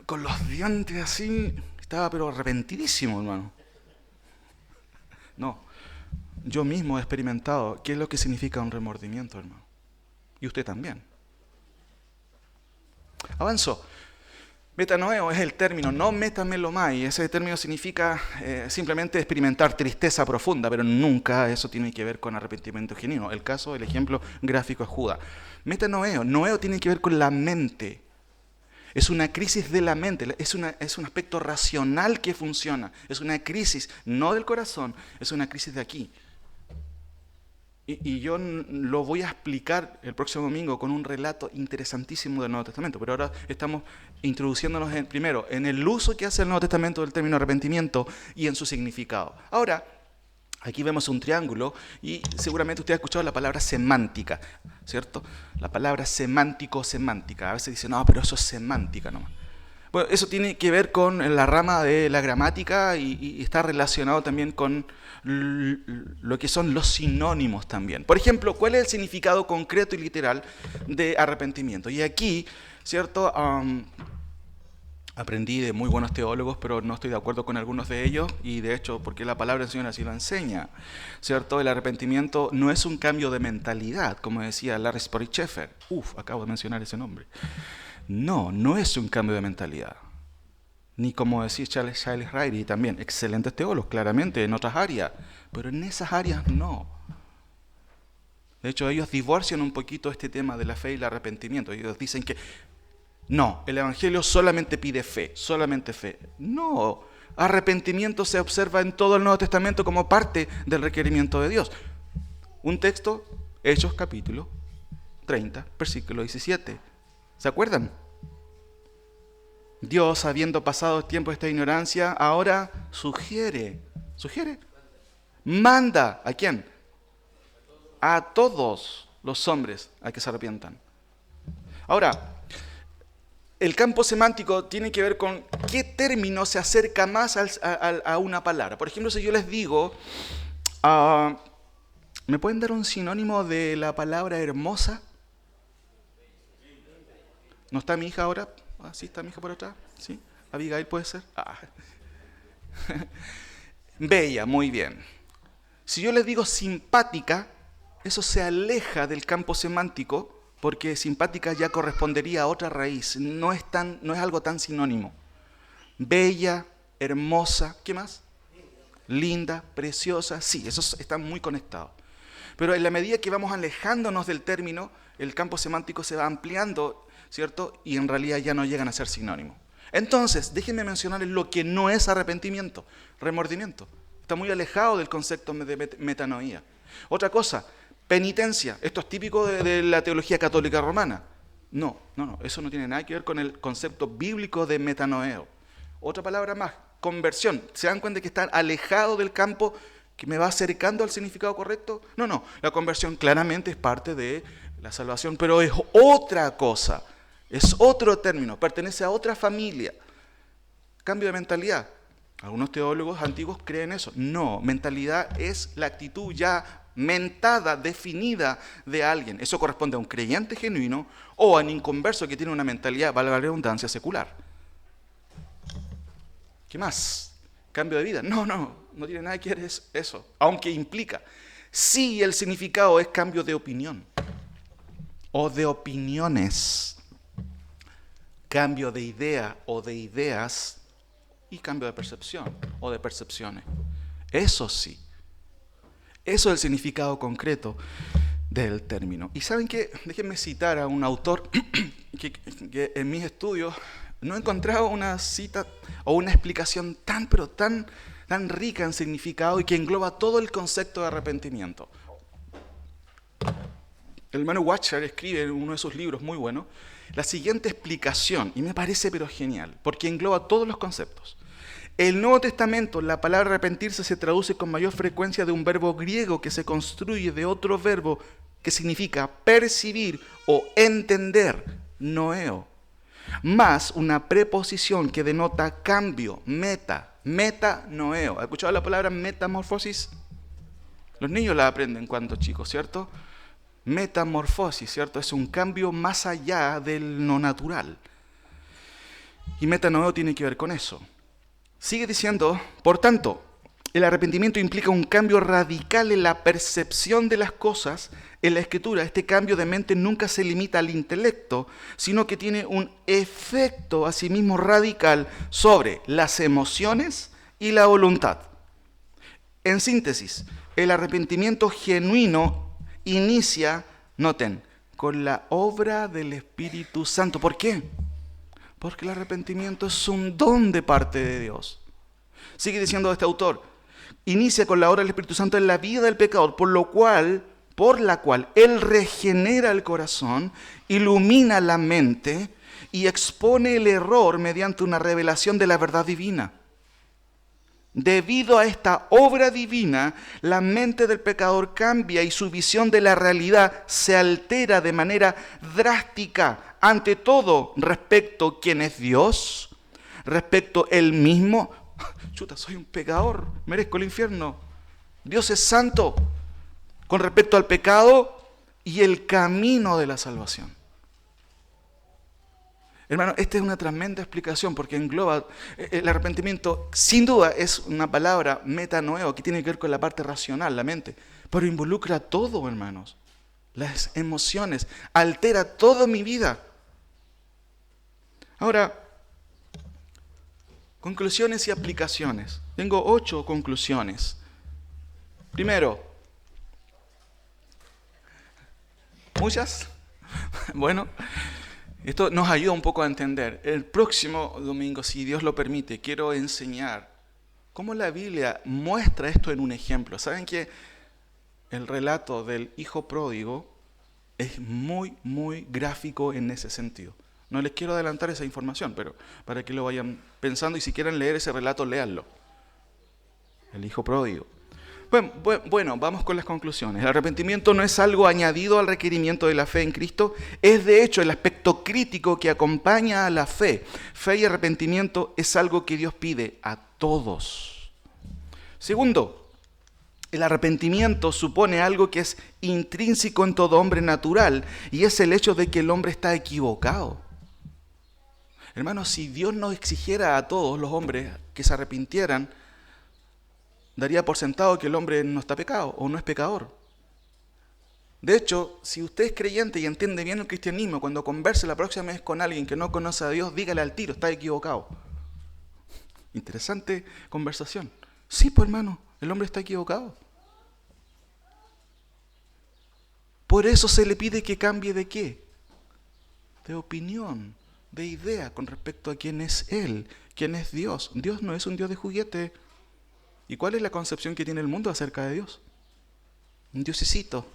con los dientes así, estaba pero arrepentidísimo, hermano. No, yo mismo he experimentado qué es lo que significa un remordimiento, hermano. Y usted también. Avanzo. Metanoeo es el término, no metamelomai. Ese término significa simplemente experimentar tristeza profunda, pero nunca eso tiene que ver con arrepentimiento genuino. El ejemplo gráfico es Judas. Metanoeo, noeo tiene que ver con la mente. Es una crisis de la mente, es un aspecto racional que funciona. Es una crisis, no del corazón, es una crisis de aquí. Y yo lo voy a explicar el próximo domingo con un relato interesantísimo del Nuevo Testamento, pero ahora estamos introduciéndonos primero en el uso que hace el Nuevo Testamento del término arrepentimiento y en su significado. Ahora, aquí vemos un triángulo y seguramente usted ha escuchado la palabra semántica, ¿cierto? La palabra semántico-semántica. A veces dicen, no, pero eso es semántica nomás. Bueno, eso tiene que ver con la rama de la gramática y está relacionado también con lo que son los sinónimos también. Por ejemplo, ¿cuál es el significado concreto y literal de arrepentimiento? Y aquí, ¿cierto? Aprendí de muy buenos teólogos, pero no estoy de acuerdo con algunos de ellos, y de hecho, porque la palabra del Señor así lo enseña, ¿cierto? El arrepentimiento no es un cambio de mentalidad, como decía Larry Spurgeon. Acabo de mencionar ese nombre. No es un cambio de mentalidad. Ni como decía Charles Riley también, excelentes teólogos, claramente, en otras áreas, pero en esas áreas no. De hecho, ellos divorcian un poquito este tema de la fe y el arrepentimiento. Ellos dicen que no, el Evangelio solamente pide fe, solamente fe. No, arrepentimiento se observa en todo el Nuevo Testamento como parte del requerimiento de Dios. Un texto, Hechos capítulo 30, versículo 17. ¿Se acuerdan? Dios, habiendo pasado el tiempo de esta ignorancia, ahora sugiere, manda, ¿a quién? A todos los hombres a que se arrepientan. Ahora, el campo semántico tiene que ver con qué término se acerca más a una palabra. Por ejemplo, si yo les digo, ¿me pueden dar un sinónimo de la palabra hermosa? ¿No está mi hija ahora? ¿Sí está mi hija por atrás? ¿Sí? ¿Abigail puede ser? Bella, muy bien. Si yo les digo simpática, eso se aleja del campo semántico, porque simpática ya correspondería a otra raíz, no es algo tan sinónimo. Bella, hermosa, ¿qué más? Linda, preciosa, sí, esos están muy conectados. Pero en la medida que vamos alejándonos del término, el campo semántico se va ampliando, ¿cierto? Y en realidad ya no llegan a ser sinónimos. Entonces, déjenme mencionarles lo que no es arrepentimiento, remordimiento. Está muy alejado del concepto de metanoía. Otra cosa, penitencia. Esto es típico de la teología católica romana. No, eso no tiene nada que ver con el concepto bíblico de metanoeo. Otra palabra más, conversión. ¿Se dan cuenta que está alejado del campo que me va acercando al significado correcto? No, la conversión claramente es parte de la salvación, pero es otra cosa, es otro término, pertenece a otra familia. Cambio de mentalidad. Algunos teólogos antiguos creen eso. No, mentalidad es la actitud ya mentada, definida de alguien. Eso corresponde a un creyente genuino o a un inconverso que tiene una mentalidad, valga la redundancia, secular. ¿Qué más? Cambio de vida. No tiene nada que ver eso, aunque implica. Sí, el significado es cambio de opinión o de opiniones, cambio de idea o de ideas y cambio de percepción o de percepciones. Eso sí. Eso es el significado concreto del término. ¿Y saben qué? Déjenme citar a un autor que en mis estudios no he encontrado una cita o una explicación tan rica en significado y que engloba todo el concepto de arrepentimiento. El hermano Watcher escribe en uno de sus libros muy buenos la siguiente explicación, y me parece pero genial, porque engloba todos los conceptos. El Nuevo Testamento, la palabra arrepentirse se traduce con mayor frecuencia de un verbo griego que se construye de otro verbo que significa percibir o entender, noeo, más una preposición que denota cambio, metanoeo. ¿Has escuchado la palabra metamorfosis? Los niños la aprenden cuando chicos, ¿cierto? Metamorfosis, ¿cierto? Es un cambio más allá del no natural. Y metanoeo tiene que ver con eso. Sigue diciendo, por tanto, el arrepentimiento implica un cambio radical en la percepción de las cosas. En la Escritura, este cambio de mente nunca se limita al intelecto, sino que tiene un efecto asimismo radical sobre las emociones y la voluntad. En síntesis, el arrepentimiento genuino inicia, noten, con la obra del Espíritu Santo. ¿Por qué? Porque el arrepentimiento es un don de parte de Dios. Sigue diciendo este autor, inicia con la obra del Espíritu Santo en la vida del pecador, por la cual Él regenera el corazón, ilumina la mente y expone el error mediante una revelación de la verdad divina. Debido a esta obra divina, la mente del pecador cambia y su visión de la realidad se altera de manera drástica. Ante todo, respecto a quién es Dios, respecto a Él mismo. Chuta, soy un pecador, merezco el infierno. Dios es santo con respecto al pecado y el camino de la salvación. Hermano, esta es una tremenda explicación porque engloba el arrepentimiento. Sin duda es una palabra metanoeo que tiene que ver con la parte racional, la mente, pero involucra todo, hermanos. Las emociones, altera toda mi vida. Ahora, conclusiones y aplicaciones. Tengo 8 conclusiones. Primero, ¿muchas? Bueno, esto nos ayuda un poco a entender. El próximo domingo, si Dios lo permite, quiero enseñar cómo la Biblia muestra esto en un ejemplo. ¿Saben que el relato del hijo pródigo es muy, muy gráfico en ese sentido? No les quiero adelantar esa información, pero para que lo vayan pensando y si quieren leer ese relato, léanlo. El hijo pródigo. Bueno, vamos con las conclusiones. El arrepentimiento no es algo añadido al requerimiento de la fe en Cristo, es de hecho el aspecto crítico que acompaña a la fe. Fe y arrepentimiento es algo que Dios pide a todos. Segundo, el arrepentimiento supone algo que es intrínseco en todo hombre natural y es el hecho de que el hombre está equivocado. Hermanos, si Dios nos exigiera a todos los hombres que se arrepintieran, daría por sentado que el hombre no está pecado o no es pecador. De hecho, si usted es creyente y entiende bien el cristianismo, cuando converse la próxima vez con alguien que no conoce a Dios, dígale al tiro, está equivocado. Interesante conversación. Sí, pues hermano, el hombre está equivocado. Por eso se le pide que cambie de qué? De opinión, de idea con respecto a quién es Él, quién es Dios. Dios no es un Dios de juguete. ¿Y cuál es la concepción que tiene el mundo acerca de Dios? Un diosecito,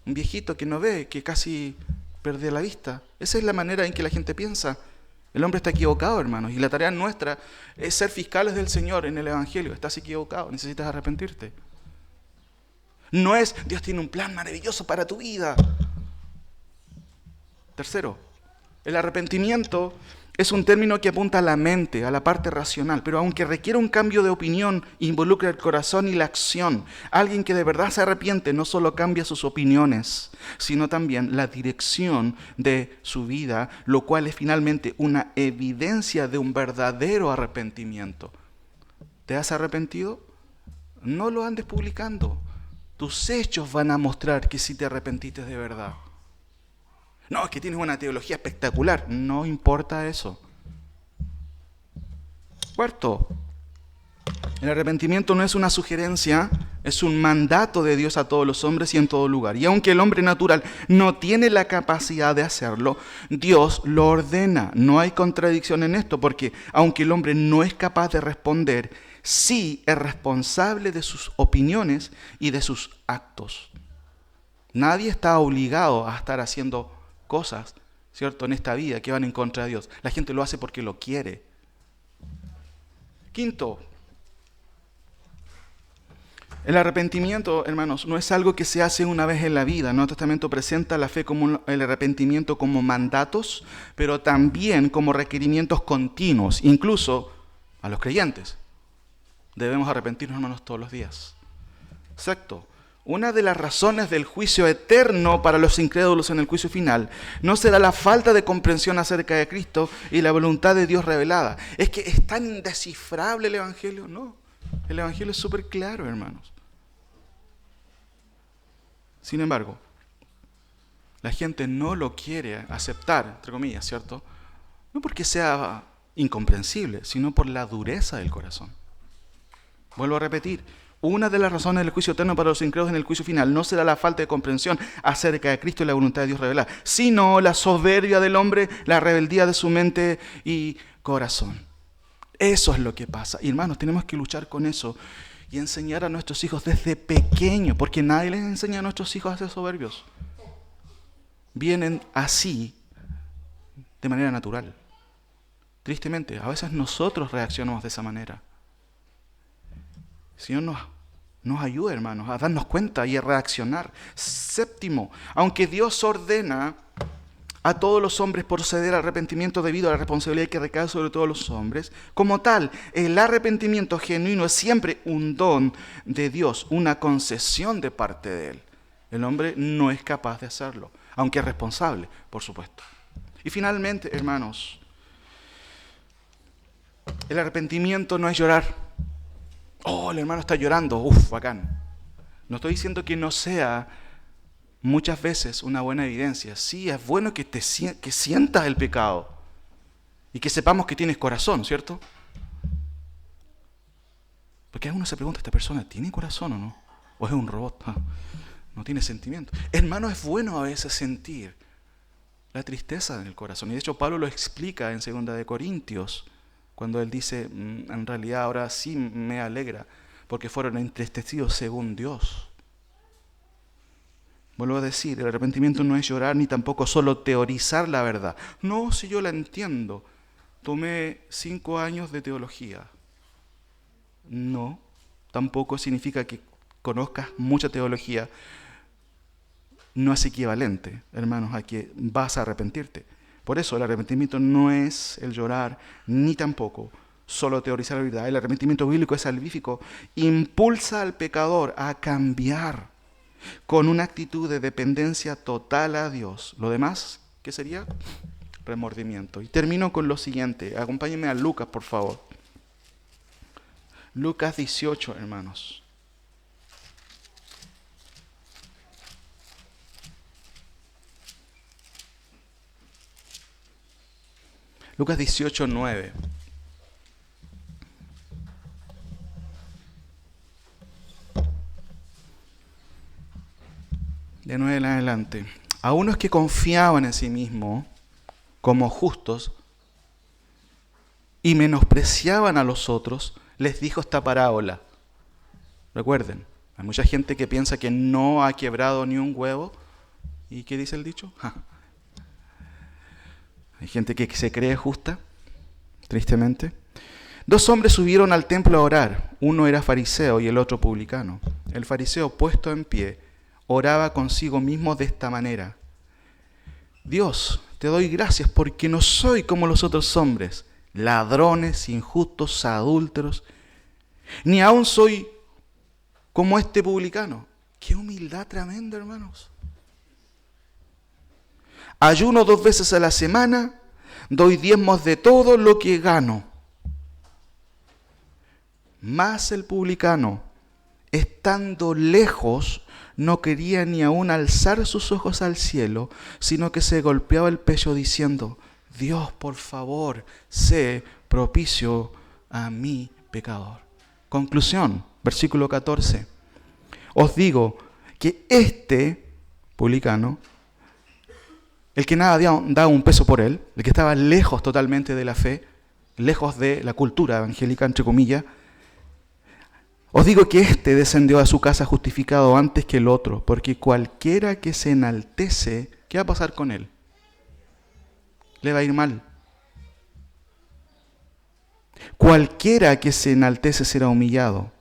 un viejito que no ve, que casi pierde la vista. Esa es la manera en que la gente piensa. El hombre está equivocado, hermanos, y la tarea nuestra es ser fiscales del Señor en el Evangelio. Estás equivocado, necesitas arrepentirte. No es, Dios tiene un plan maravilloso para tu vida. Tercero, el arrepentimiento es un término que apunta a la mente, a la parte racional, pero aunque requiere un cambio de opinión, involucra el corazón y la acción. Alguien que de verdad se arrepiente no solo cambia sus opiniones, sino también la dirección de su vida, lo cual es finalmente una evidencia de un verdadero arrepentimiento. ¿Te has arrepentido? No lo andes publicando. Tus hechos van a mostrar que sí te arrepentiste de verdad. No, es que tienes una teología espectacular. No importa eso. Cuarto, el arrepentimiento no es una sugerencia, es un mandato de Dios a todos los hombres y en todo lugar. Y aunque el hombre natural no tiene la capacidad de hacerlo, Dios lo ordena. No hay contradicción en esto, porque aunque el hombre no es capaz de responder, sí es responsable de sus opiniones y de sus actos. Nadie está obligado a estar haciendo cosas, ¿cierto?, en esta vida que van en contra de Dios. La gente lo hace porque lo quiere. Quinto, el arrepentimiento, hermanos, no es algo que se hace una vez en la vida. El Nuevo Testamento presenta la fe como el arrepentimiento como mandatos, pero también como requerimientos continuos, incluso a los creyentes. Debemos arrepentirnos, hermanos, todos los días. Sexto, una de las razones del juicio eterno para los incrédulos en el juicio final no será la falta de comprensión acerca de Cristo y la voluntad de Dios revelada. Es que es tan indescifrable el Evangelio. No, el Evangelio es súper claro, hermanos. Sin embargo, la gente no lo quiere aceptar, entre comillas, ¿cierto? No porque sea incomprensible, sino por la dureza del corazón. Vuelvo a repetir, una de las razones del juicio eterno para los incrédulos en el juicio final no será la falta de comprensión acerca de Cristo y la voluntad de Dios revelada, sino la soberbia del hombre, la rebeldía de su mente y corazón. Eso es lo que pasa. Y hermanos, tenemos que luchar con eso y enseñar a nuestros hijos desde pequeños, porque nadie les enseña a nuestros hijos a ser soberbios. Vienen así, de manera natural. Tristemente, a veces nosotros reaccionamos de esa manera. El Señor nos ayuda, hermanos, a darnos cuenta y a reaccionar. Séptimo, aunque Dios ordena a todos los hombres proceder al arrepentimiento debido a la responsabilidad que recae sobre todos los hombres. Como tal, el arrepentimiento genuino es siempre un don de Dios, una concesión de parte de Él. El hombre no es capaz de hacerlo, aunque es responsable, por supuesto. Y finalmente, hermanos, el arrepentimiento no es llorar. Oh, el hermano está llorando, bacán. No estoy diciendo que no sea muchas veces una buena evidencia. Sí, es bueno que sientas el pecado y que sepamos que tienes corazón, ¿cierto? Porque uno se pregunta, ¿esta persona tiene corazón o no? ¿O es un robot? No tiene sentimiento. Hermano, es bueno a veces sentir la tristeza en el corazón. Y de hecho Pablo lo explica en 2 de Corintios, cuando él dice, en realidad ahora sí me alegra, porque fueron entristecidos según Dios. Vuelvo a decir, el arrepentimiento no es llorar ni tampoco solo teorizar la verdad. No, si yo la entiendo. Tomé 5 años de teología. No, tampoco significa que conozcas mucha teología. No es equivalente, hermanos, a que vas a arrepentirte. Por eso el arrepentimiento no es el llorar, ni tampoco solo teorizar la verdad. El arrepentimiento bíblico es salvífico. Impulsa al pecador a cambiar con una actitud de dependencia total a Dios. Lo demás, ¿qué sería? Remordimiento. Y termino con lo siguiente. Acompáñenme a Lucas, por favor. Lucas 18, hermanos. Lucas 18, 9. De 9 en adelante. A unos que confiaban en sí mismos como justos y menospreciaban a los otros, les dijo esta parábola. Recuerden, hay mucha gente que piensa que no ha quebrado ni un huevo. ¿Y qué dice el dicho? Hay gente que se cree justa, tristemente. 2 hombres subieron al templo a orar. Uno era fariseo y el otro publicano. El fariseo, puesto en pie, oraba consigo mismo de esta manera: Dios, te doy gracias porque no soy como los otros hombres, ladrones, injustos, adúlteros, ni aún soy como este publicano. ¡Qué humildad tremenda, hermanos! Ayuno 2 veces a la semana, doy diezmos de todo lo que gano. Mas el publicano, estando lejos, no quería ni aún alzar sus ojos al cielo, sino que se golpeaba el pecho diciendo: Dios, por favor, sé propicio a mi pecador. Conclusión, versículo 14. Os digo que este publicano, el que nada daba un peso por él, el que estaba lejos totalmente de la fe, lejos de la cultura evangélica, entre comillas, os digo que éste descendió a su casa justificado antes que el otro, porque cualquiera que se enaltece, ¿qué va a pasar con él? Le va a ir mal. Cualquiera que se enaltece será humillado.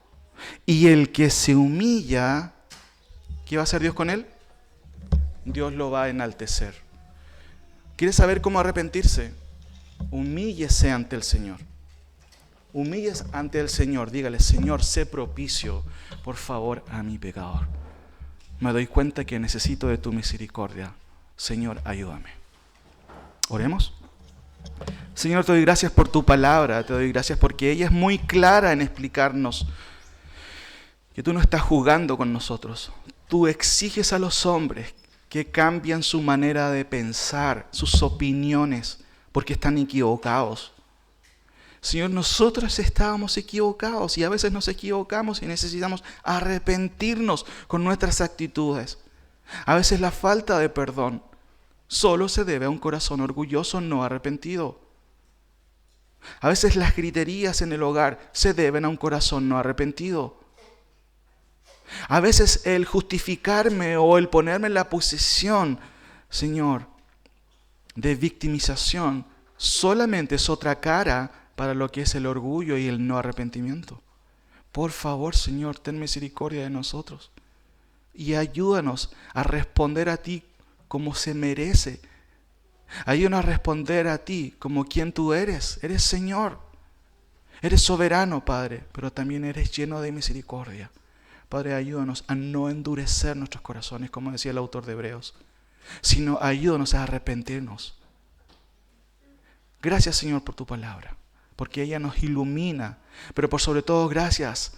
Y el que se humilla, ¿qué va a hacer Dios con él? Dios lo va a enaltecer. ¿Quieres saber cómo arrepentirse? Humíllese ante el Señor. Humíllese ante el Señor. Dígale: Señor, sé propicio, por favor, a mi pecador. Me doy cuenta que necesito de tu misericordia. Señor, ayúdame. Oremos. Señor, te doy gracias por tu palabra. Te doy gracias porque ella es muy clara en explicarnos que tú no estás jugando con nosotros. Tú exiges a los hombres que cambian su manera de pensar, sus opiniones, porque están equivocados. Señor, nosotros estábamos equivocados y a veces nos equivocamos y necesitamos arrepentirnos con nuestras actitudes. A veces la falta de perdón solo se debe a un corazón orgulloso no arrepentido. A veces las griterías en el hogar se deben a un corazón no arrepentido. A veces el justificarme o el ponerme en la posición, Señor, de victimización solamente es otra cara para lo que es el orgullo y el no arrepentimiento. Por favor, Señor, ten misericordia de nosotros y ayúdanos a responder a ti como se merece Ayúdanos a responder a ti como quien tú eres. Eres Señor. Eres soberano, Padre, pero también eres lleno de misericordia. Padre, ayúdanos a no endurecer nuestros corazones, como decía el autor de Hebreos, sino ayúdanos a arrepentirnos. Gracias, Señor, por tu palabra, porque ella nos ilumina, pero por sobre todo gracias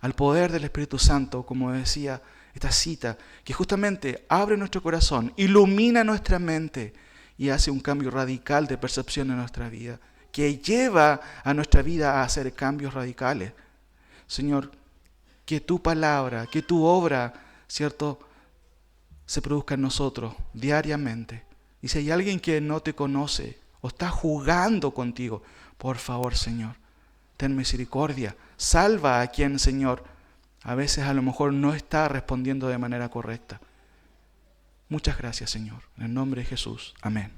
al poder del Espíritu Santo, como decía esta cita, que justamente abre nuestro corazón, ilumina nuestra mente y hace un cambio radical de percepción en nuestra vida, que lleva a nuestra vida a hacer cambios radicales. Señor, que tu palabra, que tu obra, ¿cierto?, se produzca en nosotros diariamente. Y si hay alguien que no te conoce o está jugando contigo, por favor, Señor, ten misericordia. Salva a quien, Señor, a veces a lo mejor no está respondiendo de manera correcta. Muchas gracias, Señor. En el nombre de Jesús. Amén.